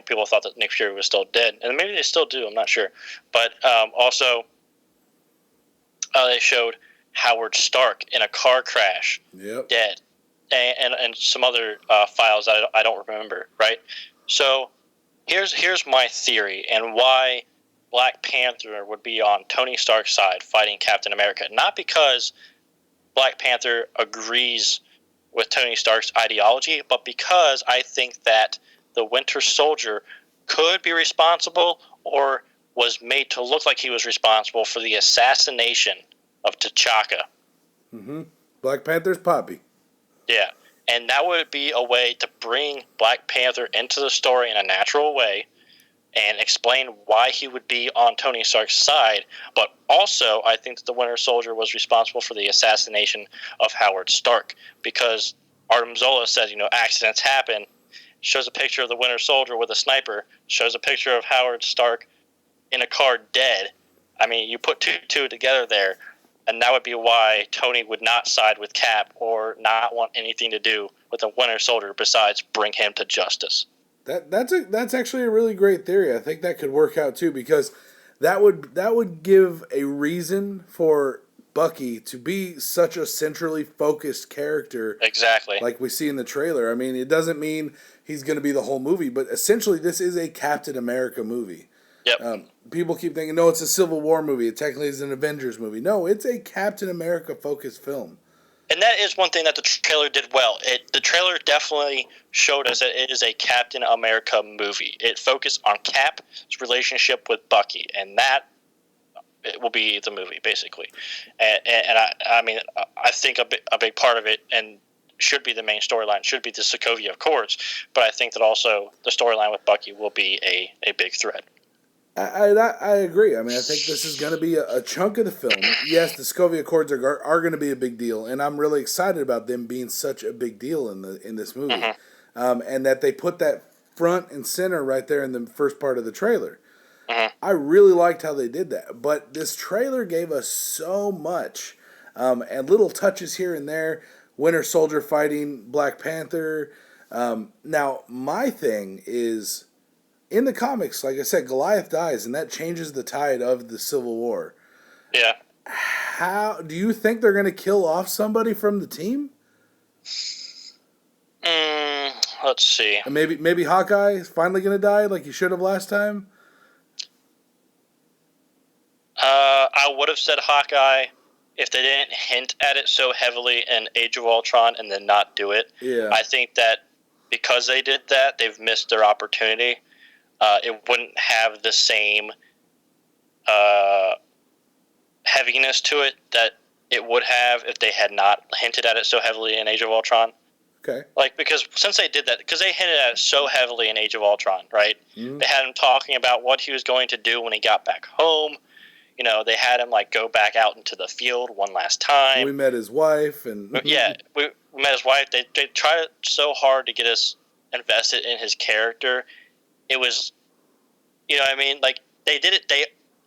people thought that Nick Fury was still dead. And maybe they still do, I'm not sure. But also, they showed Howard Stark in a car crash, dead. And some other files that I don't remember, right? So here's my theory and why Black Panther would be on Tony Stark's side fighting Captain America. Not because Black Panther agrees with Tony Stark's ideology, but because I think that the Winter Soldier could be responsible or was made to look like he was responsible for the assassination of T'Chaka. Mm-hmm. Black Panther's Poppy. Yeah. And that would be a way to bring Black Panther into the story in a natural way and explain why he would be on Tony Stark's side. But also, I think that the Winter Soldier was responsible for the assassination of Howard Stark, because Arnim Zola says, accidents happen. shows a picture of the Winter Soldier with a sniper, shows a picture of Howard Stark in a car dead. I mean, you put two together there, and that would be why Tony would not side with Cap or not want anything to do with the Winter Soldier besides bring him to justice. That's actually a really great theory. I think that could work out too, because that would give a reason for Bucky to be such a centrally focused character. Exactly. Like we see in the trailer. I mean, it doesn't mean he's going to be the whole movie, but essentially this is a Captain America movie. Yep. People keep thinking, no, it's a Civil War movie. It technically is an Avengers movie. No, it's a Captain America focused film. And that is one thing that the trailer did well. The trailer definitely showed us that it is a Captain America movie. It focused on Cap's relationship with Bucky, and that it will be the movie, basically. And I mean, I think a big part of it, and should be the main storyline, should be the Sokovia Accords, but I think that also the storyline with Bucky will be a big thread. I agree. I mean, I think this is going to be a chunk of the film. Yes, the Sokovia Accords are going to be a big deal, and I'm really excited about them being such a big deal in this movie, and that they put that front and center right there in the first part of the trailer. I really liked how they did that, but this trailer gave us so much, and little touches here and there. Winter Soldier fighting Black Panther. Now, my thing is, in the comics, like I said, Goliath dies, and that changes the tide of the Civil War. Yeah. How do you think they're going to kill off somebody from the team? Let's see. And maybe Hawkeye is finally going to die like he should have last time? I would have said Hawkeye if they didn't hint at it so heavily in Age of Ultron and then not do it. Yeah. I think that because they did that, they've missed their opportunity. It wouldn't have the same heaviness to it that it would have if they had not hinted at it so heavily in Age of Ultron. Okay. Like, because since they did that, because they hinted at it so heavily in Age of Ultron, right? They had him talking about what he was going to do when he got back home. You know, they had him, like, go back out into the field one last time. We met his wife. And yeah, we met his wife. They tried so hard to get us invested in his character. It was, you know what I mean? Like, they did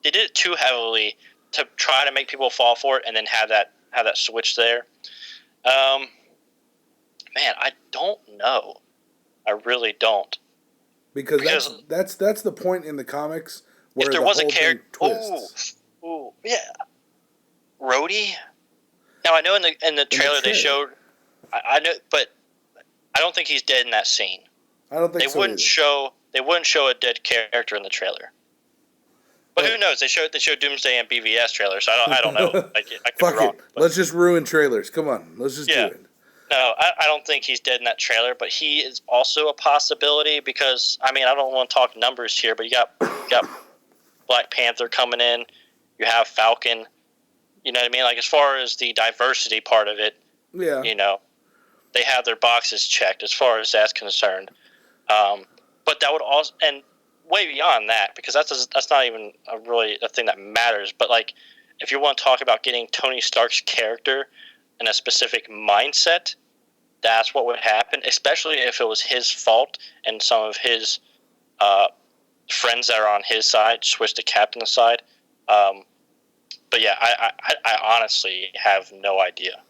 it too heavily to try to make people fall for it and then have that switch there. Man, I don't know. I really don't. Because that's the point in the comics where if there the was whole a character, twists. Ooh, yeah, Rhodey. Now I know in the trailer they showed. I know, but I don't think he's dead in that scene. I don't think they wouldn't show a dead character in the trailer. But who knows? They showed Doomsday and BVS trailers. So I don't know. I could Fuck be wrong. it. Let's just ruin trailers. Come on. Let's just do it. No, I don't think he's dead in that trailer, but he is also a possibility because, I mean, I don't want to talk numbers here, but you got Black Panther coming in. You have Falcon. You know what I mean? Like, as far as the diversity part of it, you know, they have their boxes checked as far as that's concerned. But that would also, and way beyond that, because that's not even really a thing that matters. But, like, if you want to talk about getting Tony Stark's character in a specific mindset, that's what would happen, especially if it was his fault and some of his friends that are on his side switched to Captain's side. But yeah, I honestly have no idea.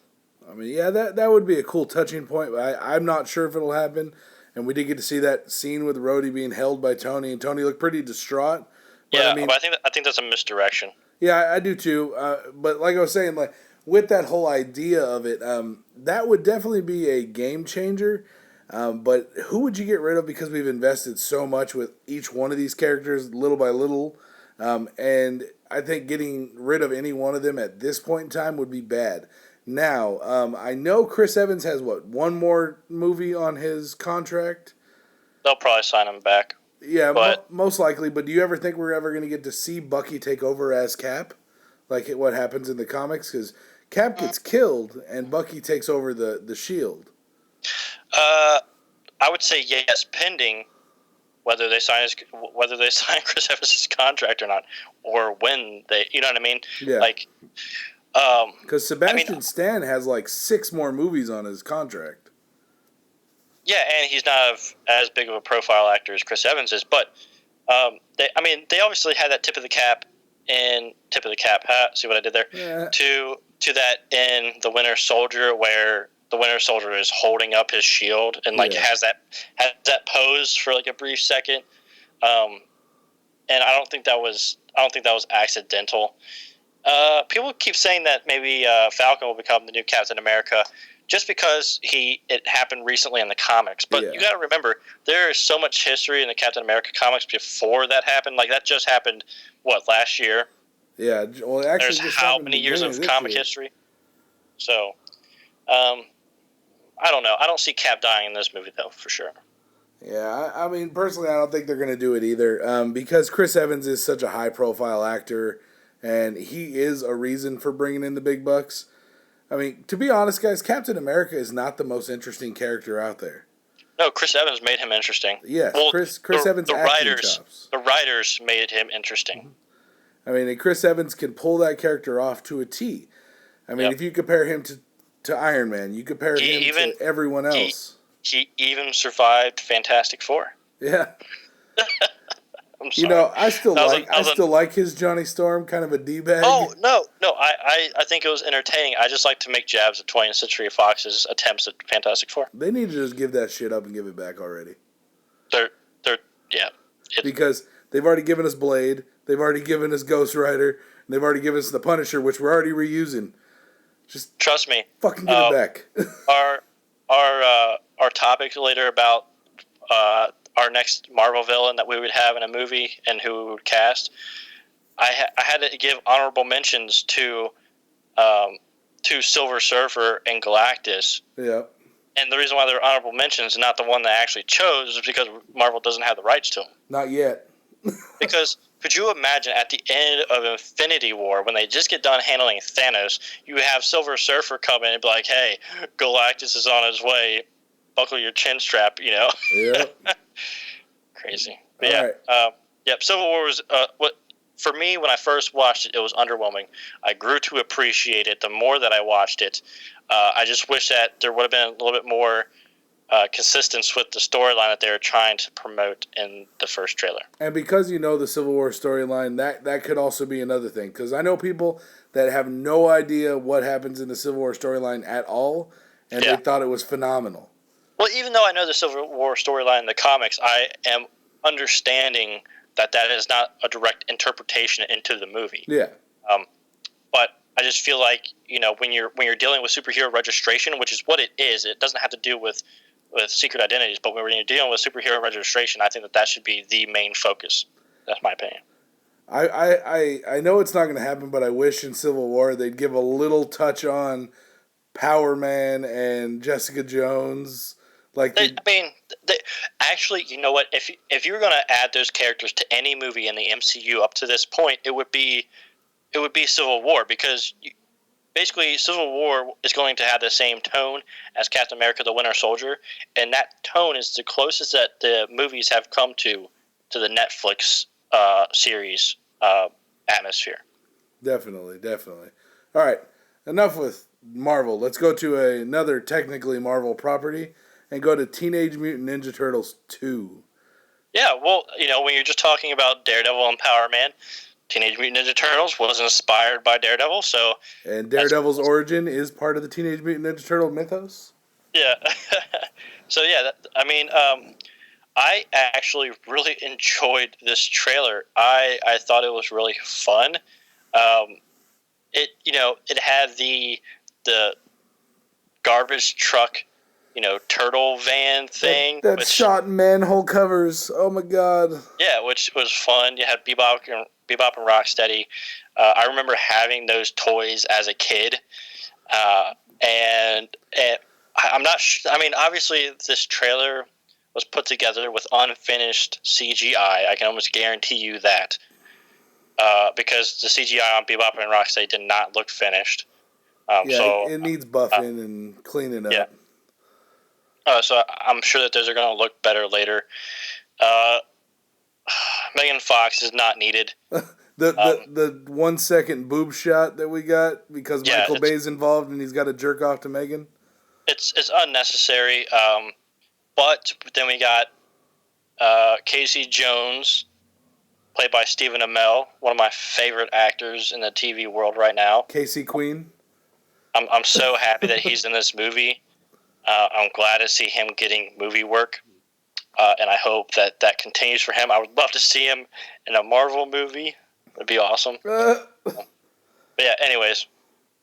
I mean, yeah, that would be a cool touching point, but I'm not sure if it'll happen. And we did get to see that scene with Rhodey being held by Tony, and Tony looked pretty distraught. But, yeah, but I think that's a misdirection. Yeah, I do too. But like I was saying, like with that whole idea of it, that would definitely be a game changer. But who would you get rid of, because we've invested so much with each one of these characters little by little, and I think getting rid of any one of them at this point in time would be bad. Now, I know Chris Evans has, one more movie on his contract? They'll probably sign him back. Yeah, most likely. But do you ever think we're ever going to get to see Bucky take over as Cap? Like what happens in the comics? Because Cap gets killed and Bucky takes over the shield. I would say yes, pending whether they sign Chris Evans' contract or not, or when they, you know what I mean? Yeah. Like, because Sebastian Stan has like 6 more movies on his contract. Yeah, and he's not as big of a profile actor as Chris Evans is, but they obviously had that tip of the cap, see what I did there? Yeah. To that in The Winter Soldier, where the Winter Soldier is holding up his shield and has that pose for like a brief second. And I don't think that was accidental. People keep saying that maybe Falcon will become the new Captain America just because it happened recently in the comics. But you got to remember, there is so much history in the Captain America comics before that happened. Like, that just happened, last year? Yeah, well, actually, there's how many years of comic history? So, I don't know. I don't see Cap dying in this movie, though, for sure. Yeah, I mean, personally, I don't think they're going to do it either, because Chris Evans is such a high-profile actor, and he is a reason for bringing in the big bucks. I mean, to be honest, guys, Captain America is not the most interesting character out there. No, Chris Evans made him interesting. Yes, Chris Evans' acting chops. The writers made him interesting. I mean, and Chris Evans can pull that character off to a T. I mean, if you compare him to Iron Man, you compare him to everyone else. He even survived Fantastic Four. Yeah. I'm sorry. I still like his Johnny Storm, kind of a D-bag. Oh, no. I think it was entertaining. I just like to make jabs at 20th Century Fox's attempts at Fantastic Four. They need to just give that shit up and give it back already. Yeah. Because they've already given us Blade, they've already given us Ghost Rider, and they've already given us the Punisher, which we're already reusing. Just trust me. Fucking give it back. Our topic later about our next Marvel villain that we would have in a movie and who we would cast, I had to give honorable mentions to Silver Surfer and Galactus. Yeah. And the reason why they're honorable mentions and not the one that I actually chose is because Marvel doesn't have the rights to them. Not yet. Because could you imagine at the end of Infinity War, when they just get done handling Thanos, you have Silver Surfer come in and be like, hey, Galactus is on his way. Buckle your chin strap, Yeah. Crazy. But Civil War was for me, when I first watched it, it was underwhelming. I grew to appreciate it the more that I watched it. I just wish that there would have been a little bit more consistence with the storyline that they were trying to promote in the first trailer. And because the Civil War storyline, that could also be another thing. Because I know people that have no idea what happens in the Civil War storyline at all, and they thought it was phenomenal. Well, even though I know the Civil War storyline in the comics, I am understanding that is not a direct interpretation into the movie. Yeah. But I just feel like when you're dealing with superhero registration, which is what it is, it doesn't have to do with secret identities. But when you're dealing with superhero registration, I think that should be the main focus. That's my opinion. I know it's not going to happen, but I wish in Civil War they'd give a little touch on Power Man and Jessica Jones. Actually, you know what? If you were going to add those characters to any movie in the MCU up to this point, it would be Civil War, because basically Civil War is going to have the same tone as Captain America: The Winter Soldier, and that tone is the closest that the movies have come to the Netflix series atmosphere. Definitely. All right, enough with Marvel. Let's go to another technically Marvel property and go to Teenage Mutant Ninja Turtles 2. Yeah, well, when you're just talking about Daredevil and Power Man, Teenage Mutant Ninja Turtles was inspired by Daredevil, so... And Daredevil's origin is part of the Teenage Mutant Ninja Turtle mythos? Yeah. So, yeah, I actually really enjoyed this trailer. I thought it was really fun. It had the garbage truck, turtle van thing. That shot in manhole covers. Oh my god. Yeah, which was fun. You had Bebop and Rocksteady. I remember having those toys as a kid, and I'm not. I mean, obviously, this trailer was put together with unfinished CGI. I can almost guarantee you that, because the CGI on Bebop and Rocksteady did not look finished. So it needs buffing and cleaning up. Yeah. So I'm sure that those are going to look better later. Megan Fox is not needed. The 1 second boob shot that we got because Michael Bay's involved and he's got to jerk off to Megan. It's unnecessary. But then we got Casey Jones, played by Stephen Amell, one of my favorite actors in the TV world right now. Casey Queen. I'm so happy that he's in this movie. I'm glad to see him getting movie work, and I hope that continues for him. I would love to see him in a Marvel movie. It'd be awesome. But yeah, anyways,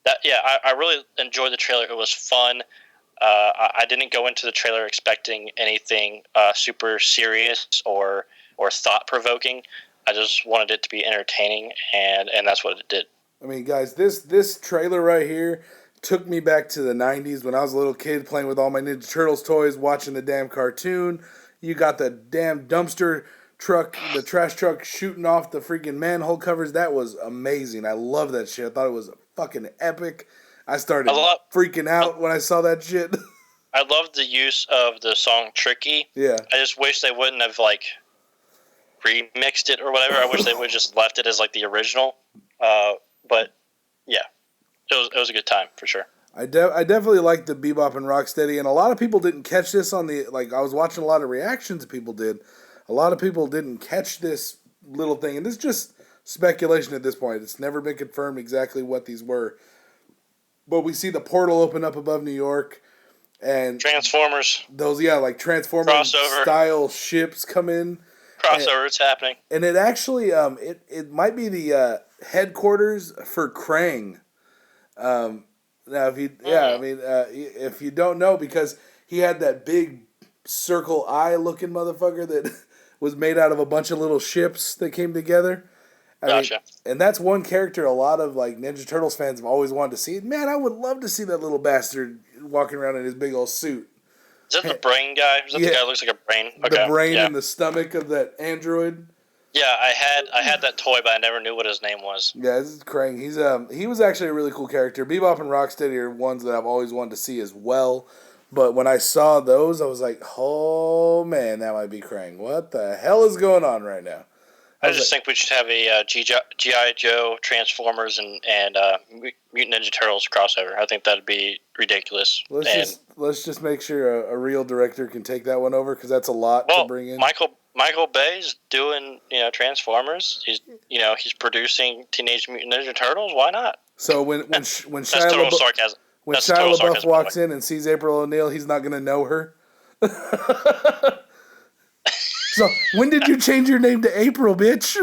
I really enjoyed the trailer. It was fun. I didn't go into the trailer expecting anything super serious or thought-provoking. I just wanted it to be entertaining, and that's what it did. I mean, guys, this trailer right here took me back to the 90s when I was a little kid playing with all my Ninja Turtles toys, watching the damn cartoon. You got the damn dumpster truck, the trash truck shooting off the freaking manhole covers. That was amazing. I love that shit. I thought it was fucking epic. I started freaking out when I saw that shit. I loved the use of the song Tricky. Yeah. I just wish they wouldn't have, like, remixed it or whatever. I wish they would have just left it as, like, the original. But, yeah. It was a good time, for sure. I definitely liked the Bebop and Rocksteady, and a lot of people didn't catch this on the... Like, I was watching a lot of reactions people did. A lot of people didn't catch this little thing, and this is just speculation at this point. It's never been confirmed exactly what these were. But we see the portal open up above New York, and... Transformers. Those, yeah, like Transformers-style ships come in. Crossover, it's happening. And it actually, it might be the headquarters for Krang. Now, if you don't know, because he had that big circle eye looking motherfucker that was made out of a bunch of little ships that came together. Gotcha. And that's one character a lot of like Ninja Turtles fans have always wanted to see. Man, I would love to see that little bastard walking around in his big old suit. Is that the brain guy? Is that the guy that looks like a brain? Okay. The brain in the stomach of that android. Yeah, I had that toy, but I never knew what his name was. Yeah, this is Krang. He was actually a really cool character. Bebop and Rocksteady are ones that I've always wanted to see as well. But when I saw those, I was like, oh man, that might be Krang. What the hell is going on right now? I just think we should have a G.I. Joe, Transformers, and Mutant Ninja Turtles crossover. I think that'd be ridiculous. Let's just make sure a real director can take that one over, because that's a lot to bring in. Michael Bay's doing Transformers. He's producing Teenage Mutant Ninja Turtles. Why not? So when Shia total sarcasm. When Shia LaBeouf walks in and sees April O'Neil, he's not gonna know her. So when did you change your name to April, bitch?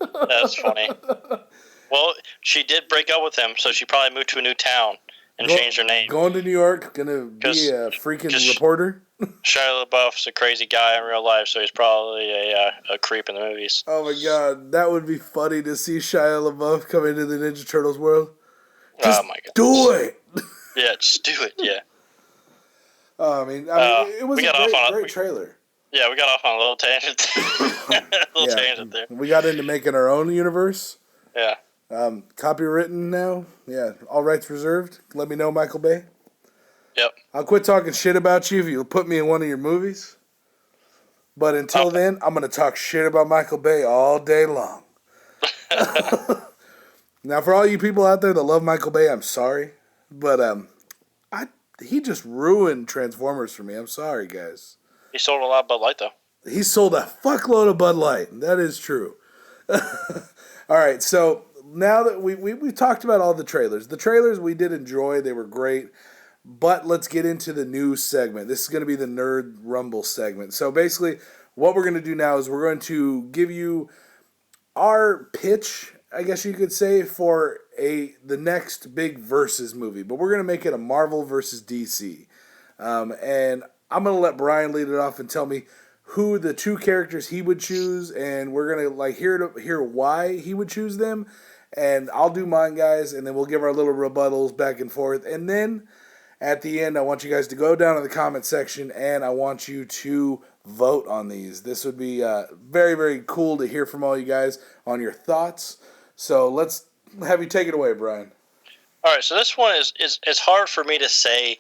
That's funny. Well, she did break up with him, so she probably moved to a new town and changed her name. Going to New York, gonna be a freaking reporter. Shia LaBeouf's a crazy guy in real life, so he's probably a creep in the movies. Oh my god, that would be funny to see Shia LaBeouf come into the Ninja Turtles world. Just oh my god, do it! Yeah, just do it. Yeah. I mean, it was a great trailer. Yeah, we got off on a little tangent. Tangent there. We got into making our own universe. Yeah. Copywritten now. Yeah, all rights reserved. Let me know, Michael Bay. Yep. I'll quit talking shit about you if you'll put me in one of your movies. But until then, I'm going to talk shit about Michael Bay all day long. Now, for all you people out there that love Michael Bay, I'm sorry. But he just ruined Transformers for me. I'm sorry, guys. He sold a lot of Bud Light, though. He sold a fuckload of Bud Light. That is true. All right, so now that we talked about all the trailers we did enjoy. They were great. But let's get into the news segment. This is going to be the Nerd Rumble segment. So basically, what we're going to do now is we're going to give you our pitch, I guess you could say, for the next big Versus movie. But we're going to make it a Marvel versus DC. And I'm going to let Brian lead it off and tell me who the two characters he would choose, and we're going to hear why he would choose them. And I'll do mine, guys, and then we'll give our little rebuttals back and forth. And then at the end, I want you guys to go down in the comment section, and I want you to vote on these. This would be very, very cool to hear from all you guys on your thoughts. So let's have you take it away, Brian. All right, so this one is hard for me to say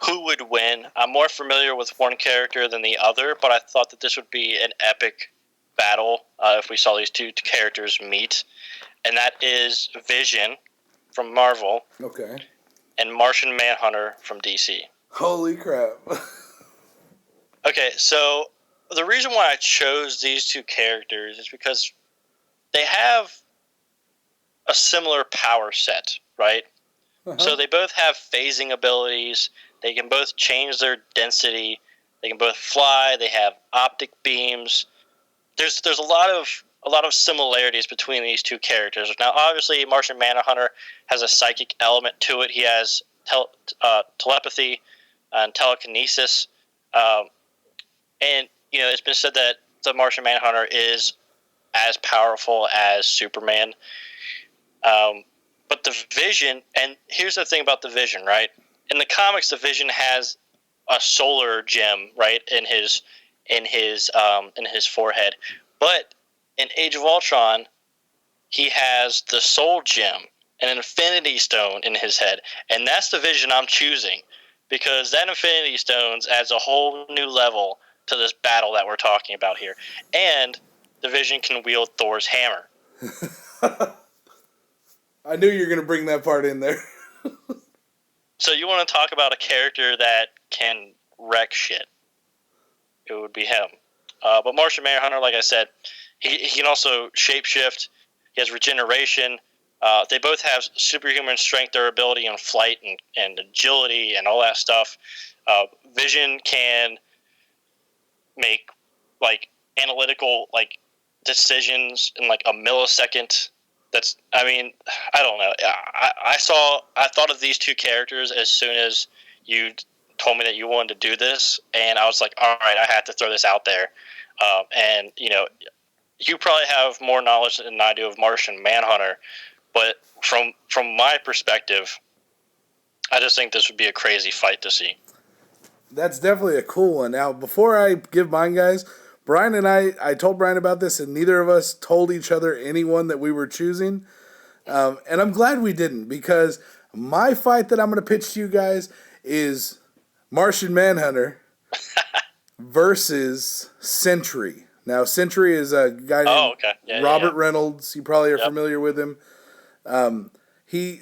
who would win. I'm more familiar with one character than the other, but I thought that this would be an epic battle if we saw these two characters meet. And that is Vision from Marvel. Okay. And Martian Manhunter from DC. Holy crap. Okay, so the reason why I chose these two characters is because they have a similar power set, right? So they both have phasing abilities. They can both change their density. They can both fly. They have optic beams. There's a lot of similarities between these two characters. Now, obviously, Martian Manhunter has a psychic element to it. He has telepathy and telekinesis, and it's been said that the Martian Manhunter is as powerful as Superman. But the Vision, and here's the thing about the Vision, right? In the comics, the Vision has a solar gem, right, in his forehead. But in Age of Ultron, he has the Soul Gem, an Infinity Stone in his head, and that's the Vision I'm choosing because that Infinity Stone adds a whole new level to this battle that we're talking about here, and the Vision can wield Thor's hammer. I knew you were going to bring that part in there. So you want to talk about a character that can wreck shit? It would be him. But Martian Manhunter, like I said, he can also shapeshift. He has regeneration. They both have superhuman strength, durability, and flight, and agility, and all that stuff. Vision can make analytical decisions in a millisecond. I don't know. I thought of these two characters as soon as you told me that you wanted to do this, and I was like, all right, I have to throw this out there. And you probably have more knowledge than I do of Martian Manhunter, but from my perspective, I just think this would be a crazy fight to see. That's definitely a cool one. Now, before I give mine, guys, Brian and I told Brian about this, and neither of us told each other anyone that we were choosing. And I'm glad we didn't, because my fight that I'm going to pitch to you guys is Martian Manhunter versus Sentry. Now, Sentry is a guy named Robert Reynolds. You probably are familiar with him.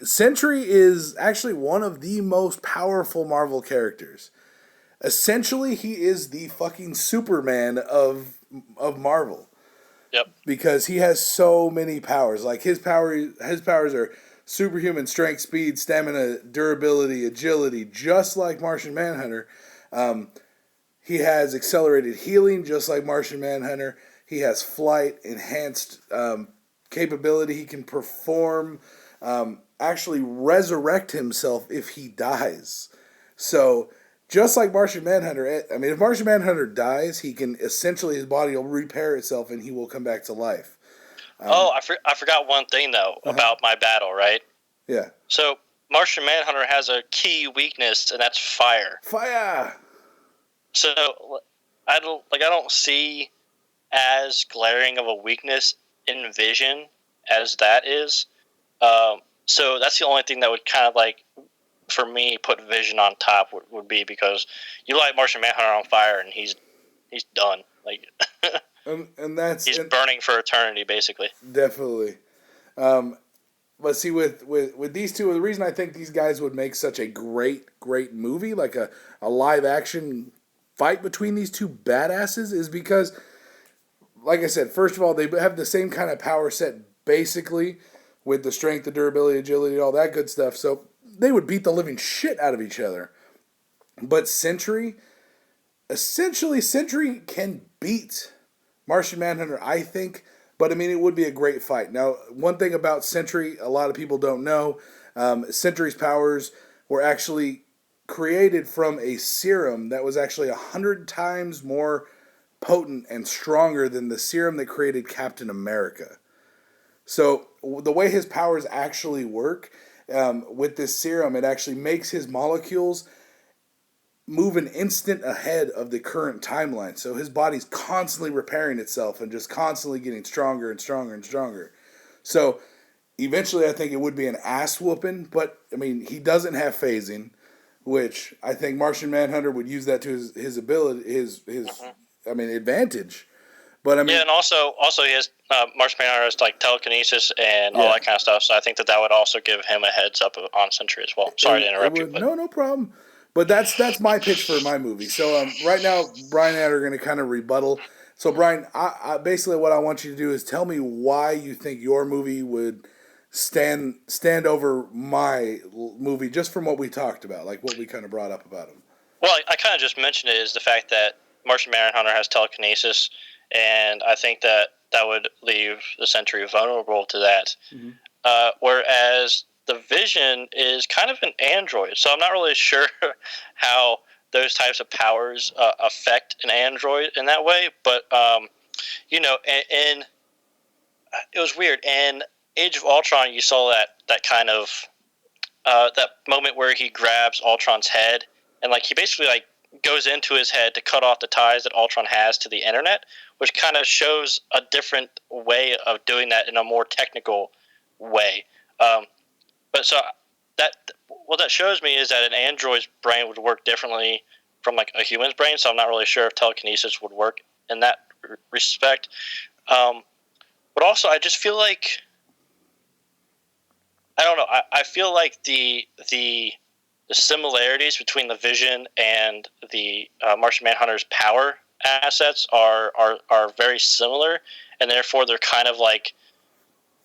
Sentry is actually one of the most powerful Marvel characters. Essentially, he is the fucking Superman of Marvel. Yep. Because he has so many powers. Like his powers are superhuman strength, speed, stamina, durability, agility, just like Martian Manhunter. He has accelerated healing, just like Martian Manhunter. He has flight, enhanced capability. He can perform, actually resurrect himself if he dies. So, just like Martian Manhunter, if Martian Manhunter dies, he can essentially, his body will repair itself and he will come back to life. I forgot one thing, though, about my battle, right? Yeah. So, Martian Manhunter has a key weakness, and that's fire. Fire! So, I don't see as glaring of a weakness in Vision as that is. So, that's the only thing that would kind of for me, put Vision on top would be because you light Martian Manhunter on fire and he's done. And that's he's burning for eternity, basically. Definitely. But see, with these two, the reason I think these guys would make such a great movie, like a live action fight between these two badasses, is because, like I said, first of all, they have the same kind of power set, basically, with the strength, the durability, agility, all that good stuff. So they would beat the living shit out of each other. But Sentry can beat Martian Manhunter, I think. But, it would be a great fight. Now, one thing about Sentry, a lot of people don't know, Sentry's powers were actually created from a serum that was actually 100 times more potent and stronger than the serum that created Captain America. So, the way his powers actually work, with this serum, it actually makes his molecules move an instant ahead of the current timeline. So his body's constantly repairing itself and just constantly getting stronger and stronger and stronger. So eventually I think it would be an ass whooping, but he doesn't have phasing, which I think Martian Manhunter would use that to his ability, his advantage. But and also he has Martian Manhunter has telekinesis and all that kind of stuff. So I think that would also give him a heads up on Sentry as well. Sorry to interrupt you. But. No problem. But that's my pitch for my movie. So right now, Brian and I are going to kind of rebuttal. So Brian, I basically what I want you to do is tell me why you think your movie would stand over my movie, just from what we talked about, like what we kind of brought up about him. Well, I kind of just mentioned it, is the fact that Martian Manhunter has telekinesis, and I think that would leave the Sentry vulnerable to that. Mm-hmm. Whereas the Vision is kind of an android, so I'm not really sure how those types of powers affect an android in that way. But and it was weird. In Age of Ultron, you saw that kind of that moment where he grabs Ultron's head, and like he basically like goes into his head to cut off the ties that Ultron has to the internet, which kind of shows a different way of doing that in a more technical way. But so what that shows me is that an android's brain would work differently from like a human's brain. So I'm not really sure if telekinesis would work in that respect. But also, I just feel like, I don't know. I feel like the similarities between the Vision and the Martian Manhunter's power assets are very similar, and therefore they're kind of like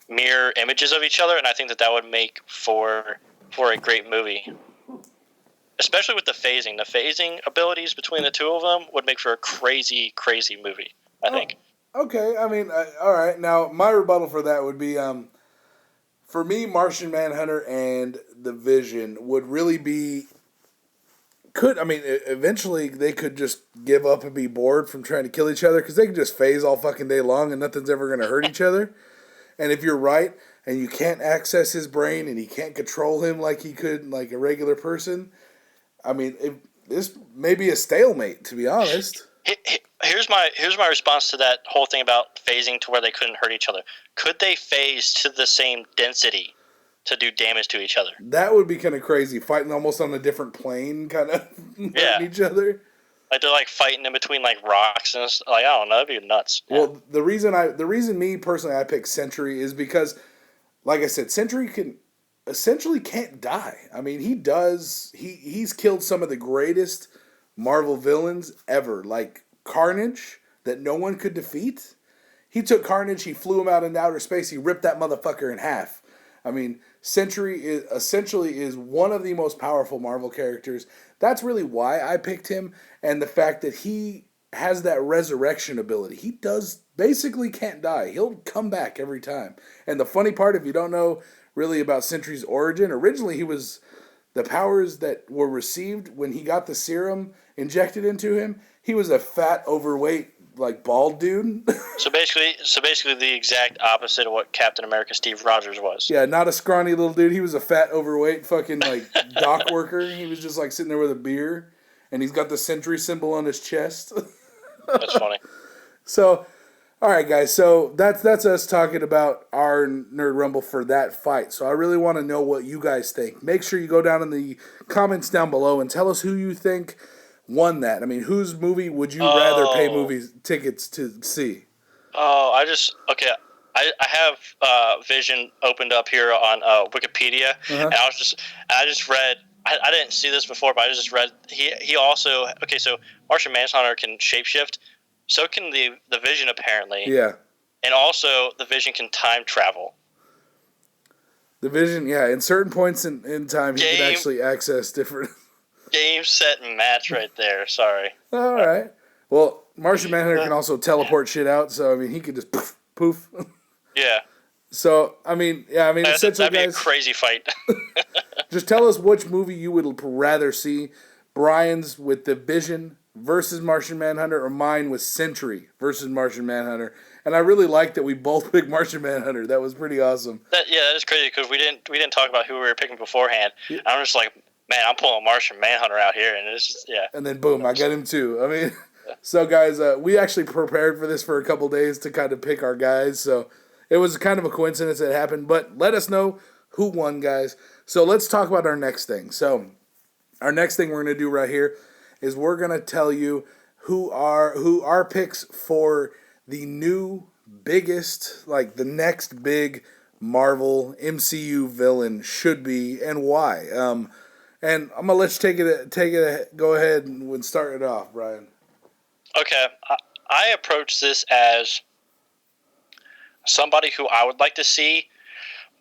mirror images of each other. And I think that would make for a great movie, especially with the phasing. The phasing abilities between the two of them would make for a crazy movie, I think. Okay, I mean, all right. Now, my rebuttal for that would be, for me, Martian Manhunter and the Vision would really be, eventually they could just give up and be bored from trying to kill each other, because they could just phase all fucking day long and nothing's ever going to hurt each other. And if you're right, and you can't access his brain and he can't control him like he could like a regular person, I mean, this may be a stalemate, to be honest. Here's my response to that whole thing about phasing to where they couldn't hurt each other. Could they phase to the same density to do damage to each other? That would be kind of crazy, fighting almost on a different plane, kind of hurting each other. Like they're like fighting in between like rocks and stuff. Like, I don't know, that'd be nuts. Well, the reason me personally I picked Sentry is because, like I said, Sentry can't die. I mean, he's killed some of the greatest Marvel villains ever, like Carnage, that no one could defeat. He took Carnage, he flew him out into outer space, he ripped that motherfucker in half. I mean, Sentry is one of the most powerful Marvel characters. That's really why I picked him, and the fact that he has that resurrection ability. He basically can't die. He'll come back every time. And the funny part, if you don't know really about Sentry's origin, originally the powers that were received when he got the serum injected into him, he was a fat, overweight, like bald dude. So basically the exact opposite of what Captain America Steve Rogers was. Yeah, not a scrawny little dude. He was a fat, overweight fucking like dock worker. He was just like sitting there with a beer, and he's got the Sentry symbol on his chest. That's funny. So, all right, guys. So that's us talking about our Nerd Rumble for that fight. So I really want to know what you guys think. Make sure you go down in the comments down below and tell us who you think won that. I mean, whose movie would you rather pay movie tickets to see? Oh, I have Vision opened up here on Wikipedia, and I just read. I didn't see this before, but I just read he also so Martian Manhunter can shapeshift, so can the Vision apparently. Yeah. And also the Vision can time travel. The Vision, yeah, in certain points in time he can actually access different game, set, and match right there. Sorry. All right. Well, Martian Manhunter can also teleport shit out, so I mean he could just poof. Yeah. So essentially, that'd be a crazy fight. Just tell us which movie you would rather see. Brian's with the Vision versus Martian Manhunter, or mine with Sentry versus Martian Manhunter. And I really like that we both picked Martian Manhunter. That was pretty awesome. That is crazy because we didn't talk about who we were picking beforehand. Yeah. I'm just like, man, I'm pulling Martian Manhunter out here, and it's just, yeah. And then boom, I got him too. I mean, so guys, we actually prepared for this for a couple days to kind of pick our guys. So it was kind of a coincidence that it happened. But let us know who won, guys. So let's talk about our next thing. So our next thing we're going to do right here is we're going to tell you who our picks for the new biggest, like the next big Marvel MCU villain should be and why. And I'm gonna let you go ahead and start it off, Brian. Okay, I approach this as somebody who I would like to see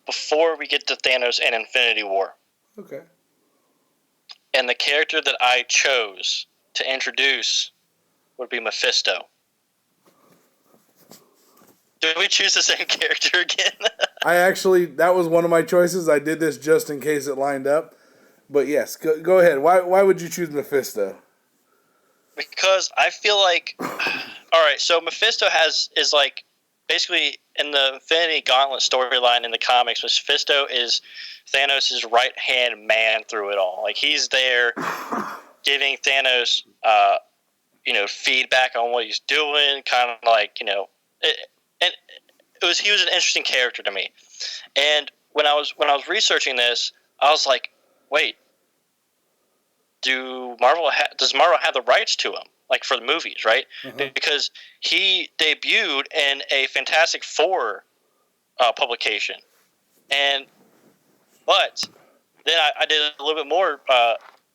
before we get to Thanos and Infinity War. Okay. And the character that I chose to introduce would be Mephisto. Did we choose the same character again? That was one of my choices. I did this just in case it lined up. But yes, go ahead. Why would you choose Mephisto? Because I feel like, all right, so Mephisto is like basically in the Infinity Gauntlet storyline in the comics. Mephisto is Thanos' right hand man through it all. Like he's there giving Thanos, feedback on what he's doing, kind of like he was an interesting character to me. And when I was researching this, I was like, wait, does Marvel have the rights to him, like for the movies, right? Because he debuted in a Fantastic Four publication, but then I did a little bit more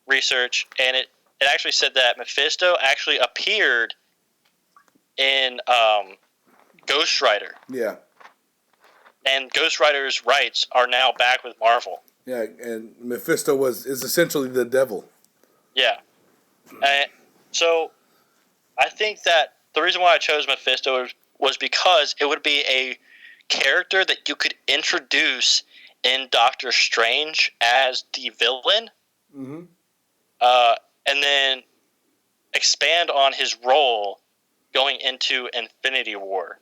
research, and it actually said that Mephisto actually appeared in Ghost Rider. Yeah. And Ghost Rider's rights are now back with Marvel. Yeah, and Mephisto is essentially the devil. Yeah. So I think that the reason why I chose Mephisto was because it would be a character that you could introduce in Doctor Strange as the villain, and then expand on his role going into Infinity War.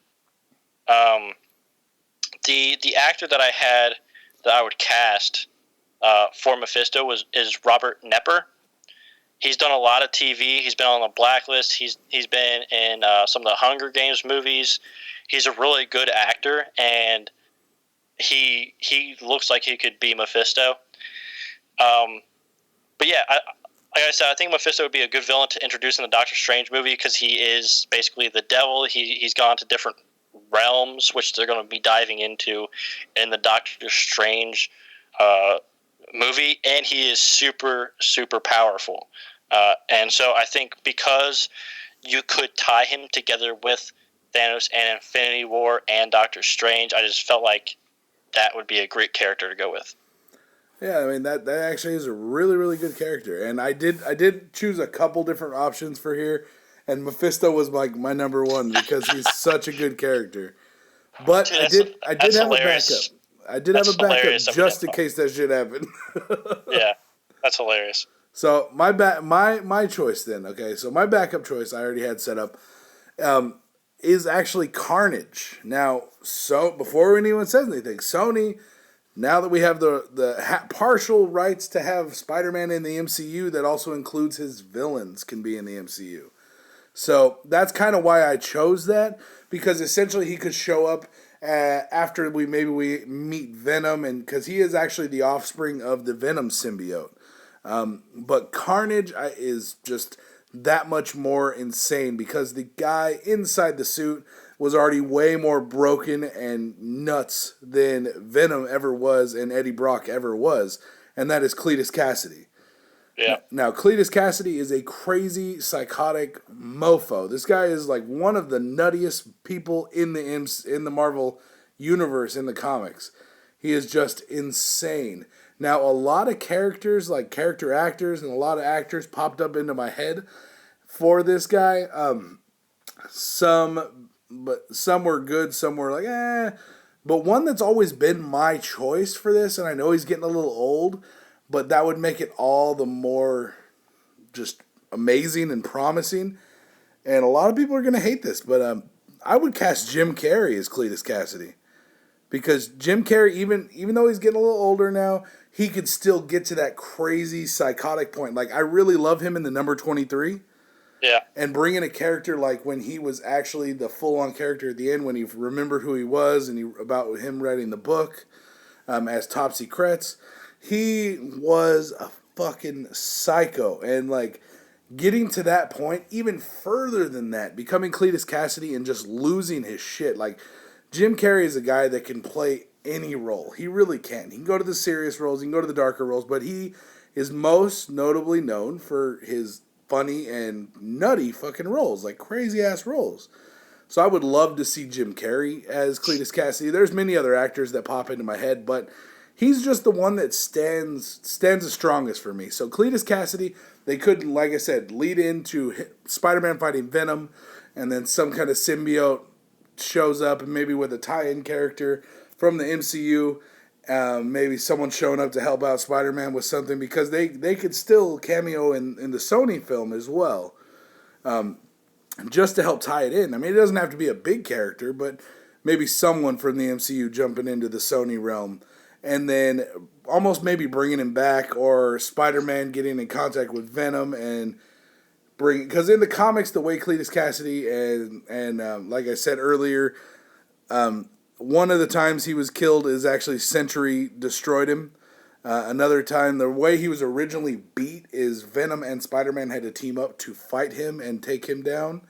The actor that I would cast for Mephisto is Robert Knepper. He's done a lot of TV. He's been on the Blacklist. He's been in some of the Hunger Games movies. He's a really good actor, and he looks like he could be Mephisto. But yeah, like I said, I think Mephisto would be a good villain to introduce in the Doctor Strange movie because he is basically the devil. He's gone to different realms, which they're going to be diving into in the Doctor Strange movie, and he is super, super powerful. And so I think because you could tie him together with Thanos and Infinity War and Doctor Strange, I just felt like that would be a great character to go with. Yeah, I mean that actually is a really, really good character, and I did choose a couple different options for here, and Mephisto was my number one because he's such a good character. But Dude, I did have hilarious. a backup. I did have a backup just in case that shit happened. Yeah, that's hilarious. So my choice then, okay, so my backup choice I already had set up is actually Carnage. Now, so before anyone says anything, Sony, now that we have the partial rights to have Spider-Man in the MCU, that also includes his villains can be in the MCU. So that's kind of why I chose that, because essentially he could show up after we meet Venom, and because he is actually the offspring of the Venom symbiote. But Carnage is just that much more insane because the guy inside the suit was already way more broken and nuts than Venom ever was and Eddie Brock ever was, and that is Cletus Cassidy. Yeah. Now, Cletus Cassidy is a crazy, psychotic mofo. This guy is like one of the nuttiest people in the Marvel universe in the comics. He is just insane. Now, a lot of characters, like character actors, and a lot of actors popped up into my head for this guy. Some were good, some were like, eh. But one that's always been my choice for this, and I know he's getting a little old, but that would make it all the more just amazing and promising. And a lot of people are going to hate this, but I would cast Jim Carrey as Cletus Cassidy. Because Jim Carrey, even though he's getting a little older now, he could still get to that crazy psychotic point. Like, I really love him in the number 23. Yeah. And bringing a character like when he was actually the full-on character at the end, when he remembered who he was and about him writing the book as Topsy Kretz. He was a fucking psycho. And, like, getting to that point, even further than that, becoming Cletus Cassidy and just losing his shit. Like, Jim Carrey is a guy that can play any role. He really can. He can go to the serious roles, he can go to the darker roles, but he is most notably known for his funny and nutty fucking roles, like crazy ass roles. So I would love to see Jim Carrey as Cletus Cassidy. There's many other actors that pop into my head, but he's just the one that stands the strongest for me. So Cletus Cassidy, they could, like I said, lead into Spider-Man fighting Venom, and then some kind of symbiote shows up, and maybe with a tie-in character from the MCU. Maybe someone showing up to help out Spider-Man with something, because they could still cameo in the Sony film as well. Just to help tie it in. I mean, it doesn't have to be a big character, but maybe someone from the MCU jumping into the Sony realm. And then almost maybe bringing him back, or Spider-Man getting in contact with Venom and because in the comics, the way Cletus Cassidy and like I said earlier, one of the times he was killed is actually Sentry destroyed him. Another time, the way he was originally beat is Venom and Spider-Man had to team up to fight him and take him down,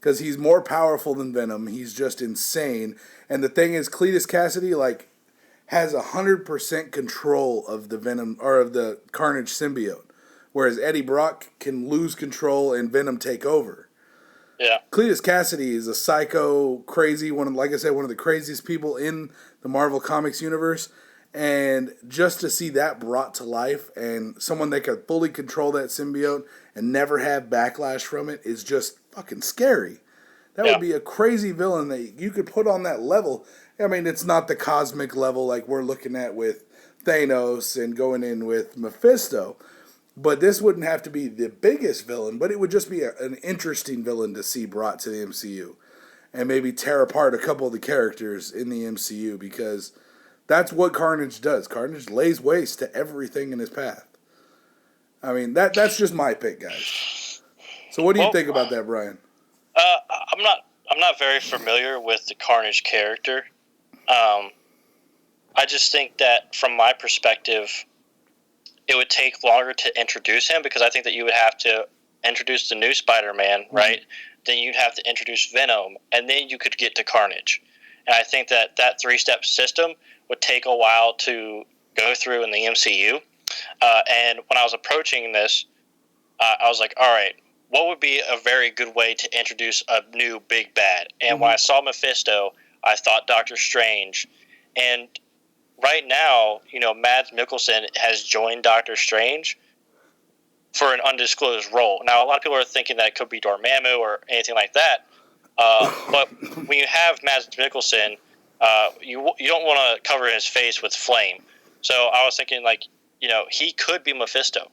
because he's more powerful than Venom. He's just insane. And the thing is, Cletus Cassidy has 100% control of the Venom, or of the Carnage symbiote, whereas Eddie Brock can lose control and Venom take over. Yeah. Cletus Cassidy is a psycho, crazy like I said, one of the craziest people in the Marvel Comics universe. And just to see that brought to life, and someone that could fully control that symbiote and never have backlash from it, is just fucking scary. That would be a crazy villain that you could put on that level. I mean, it's not the cosmic level like we're looking at with Thanos and going in with Mephisto, but this wouldn't have to be the biggest villain, but it would just be an interesting villain to see brought to the MCU, and maybe tear apart a couple of the characters in the MCU, because that's what Carnage does. Carnage lays waste to everything in his path. I mean, that's just my pick, guys. So what do you think about that, Brian? I'm not very familiar with the Carnage character. I just think that from my perspective, it would take longer to introduce him, because I think that you would have to introduce the new Spider-Man, right? Then you'd have to introduce Venom, and then you could get to Carnage. And I think that 3-step system would take a while to go through in the MCU. And when I was approaching this, I was like, all right, what would be a very good way to introduce a new big bad? And when I saw Mephisto, I thought Doctor Strange. And right now, Mads Mikkelsen has joined Doctor Strange for an undisclosed role. Now, a lot of people are thinking that it could be Dormammu or anything like that. But when you have Mads Mikkelsen, you don't want to cover his face with flame. So I was thinking, he could be Mephisto.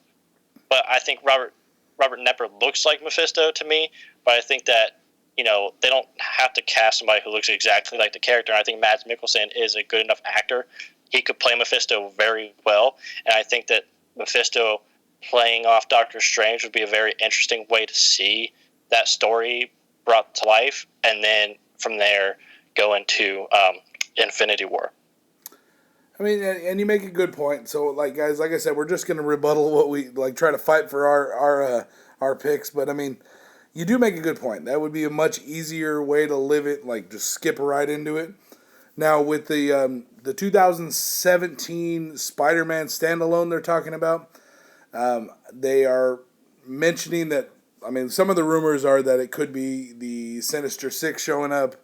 But I think Robert Knepper looks like Mephisto to me. But I think that, they don't have to cast somebody who looks exactly like the character. And I think Mads Mikkelsen is a good enough actor. He could play Mephisto very well. And I think that Mephisto playing off Doctor Strange would be a very interesting way to see that story brought to life, and then from there go into Infinity War. I mean, and you make a good point. So, guys, like I said, we're just going to rebuttal what we try to fight for our picks. But I mean, you do make a good point. That would be a much easier way to live it. Just skip right into it. Now, with the 2017 Spider-Man standalone they're talking about, they are mentioning that. I mean, some of the rumors are that it could be the Sinister Six showing up.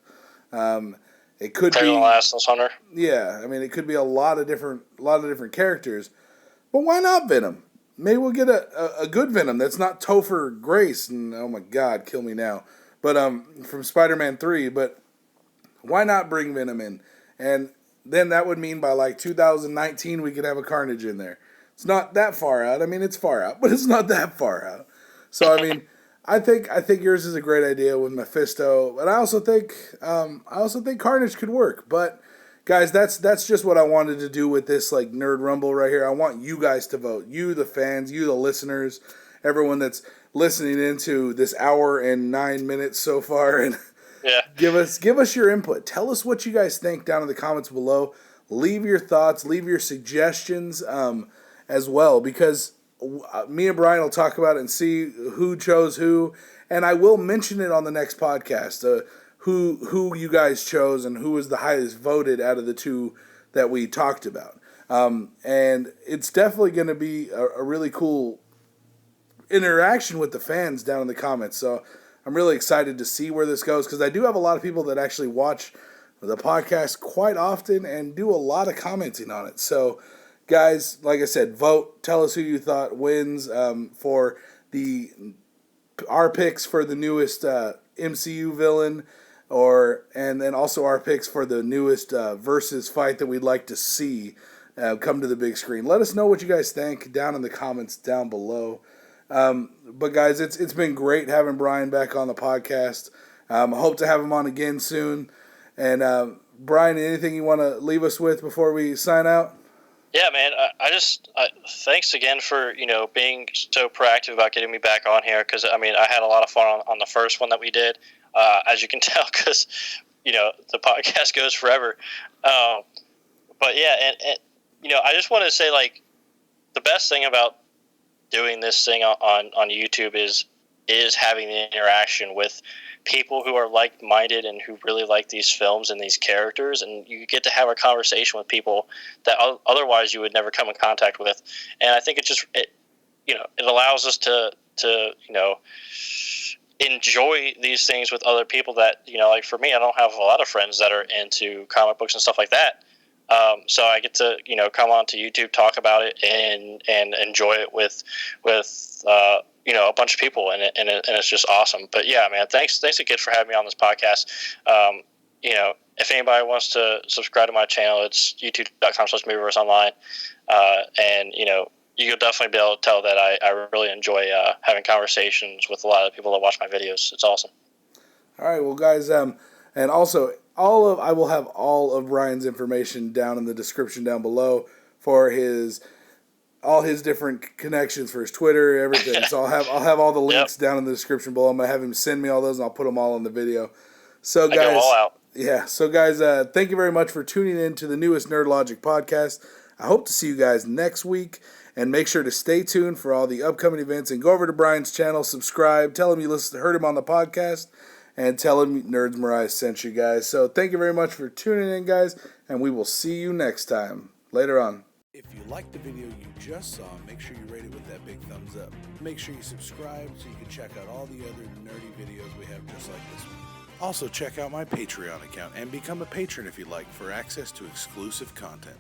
It could be Last Hunter. Yeah, I mean, it could be a lot of different characters. But why not Venom? Maybe we'll get a good Venom that's not Topher Grace, and oh my God, kill me now. But from Spider-Man 3. But why not bring Venom in? And then that would mean by 2019 we could have a Carnage in there. It's not that far out. I mean, it's far out, but it's not that far out. So I mean, I think yours is a great idea with Mephisto, but I also think Carnage could work. But guys, that's just what I wanted to do with this Nerd Rumble right here. I want you guys to vote. You, the fans, you, the listeners, everyone that's listening into this hour and 9 minutes so far, and give us your input. Tell us what you guys think down in the comments below. Leave your thoughts, leave your suggestions as well, because me and Brian will talk about it and see who chose who, and I will mention it on the next podcast, who you guys chose and who was the highest voted out of the two that we talked about. And it's definitely going to be a really cool interaction with the fans down in the comments. So I'm really excited to see where this goes, because I do have a lot of people that actually watch the podcast quite often and do a lot of commenting on it. So, guys, like I said, vote. Tell us who you thought wins for our picks for the newest MCU villain, and then also our picks for the newest versus fight that we'd like to see come to the big screen. Let us know what you guys think down in the comments down below. But guys, it's been great having Brian back on the podcast. I hope to have him on again soon. And Brian, anything you want to leave us with before we sign out? Yeah, man. Thanks again for being so proactive about getting me back on here, because I had a lot of fun on the first one that we did, as you can tell, because the podcast goes forever. But yeah, and I just want to say, like, the best thing about doing this thing on YouTube is having the interaction with people who are like-minded and who really like these films and these characters, and you get to have a conversation with people that otherwise you would never come in contact with. And I think it allows us to enjoy these things with other people that, like for me, I don't have a lot of friends that are into comic books and stuff like that. So I get to, come onto YouTube, talk about it, and enjoy it with a bunch of people, and it's just awesome. But yeah, man, thanks again for having me on this podcast. If anybody wants to subscribe to my channel, it's youtube.com/MovieVerse online. And you'll definitely be able to tell that I really enjoy having conversations with a lot of people that watch my videos. It's awesome. All right, well, guys, and also I will have all of Ryan's information down in the description down below for all his different connections for his Twitter, everything. So I'll have all the links down in the description below. I'm gonna have him send me all those, and I'll put them all in the video. So guys, I go all out. Yeah. So guys, thank you very much for tuning in to the newest Nerd Logic podcast. I hope to see you guys next week, and make sure to stay tuned for all the upcoming events. And go over to Brian's channel, subscribe, tell him you heard him on the podcast, and tell him Nerds Mariah sent you guys. So thank you very much for tuning in, guys, and we will see you next time. Later on. If you liked the video you just saw, make sure you rate it with that big thumbs up. Make sure you subscribe so you can check out all the other nerdy videos we have just like this one. Also, check out my Patreon account and become a patron if you like, for access to exclusive content.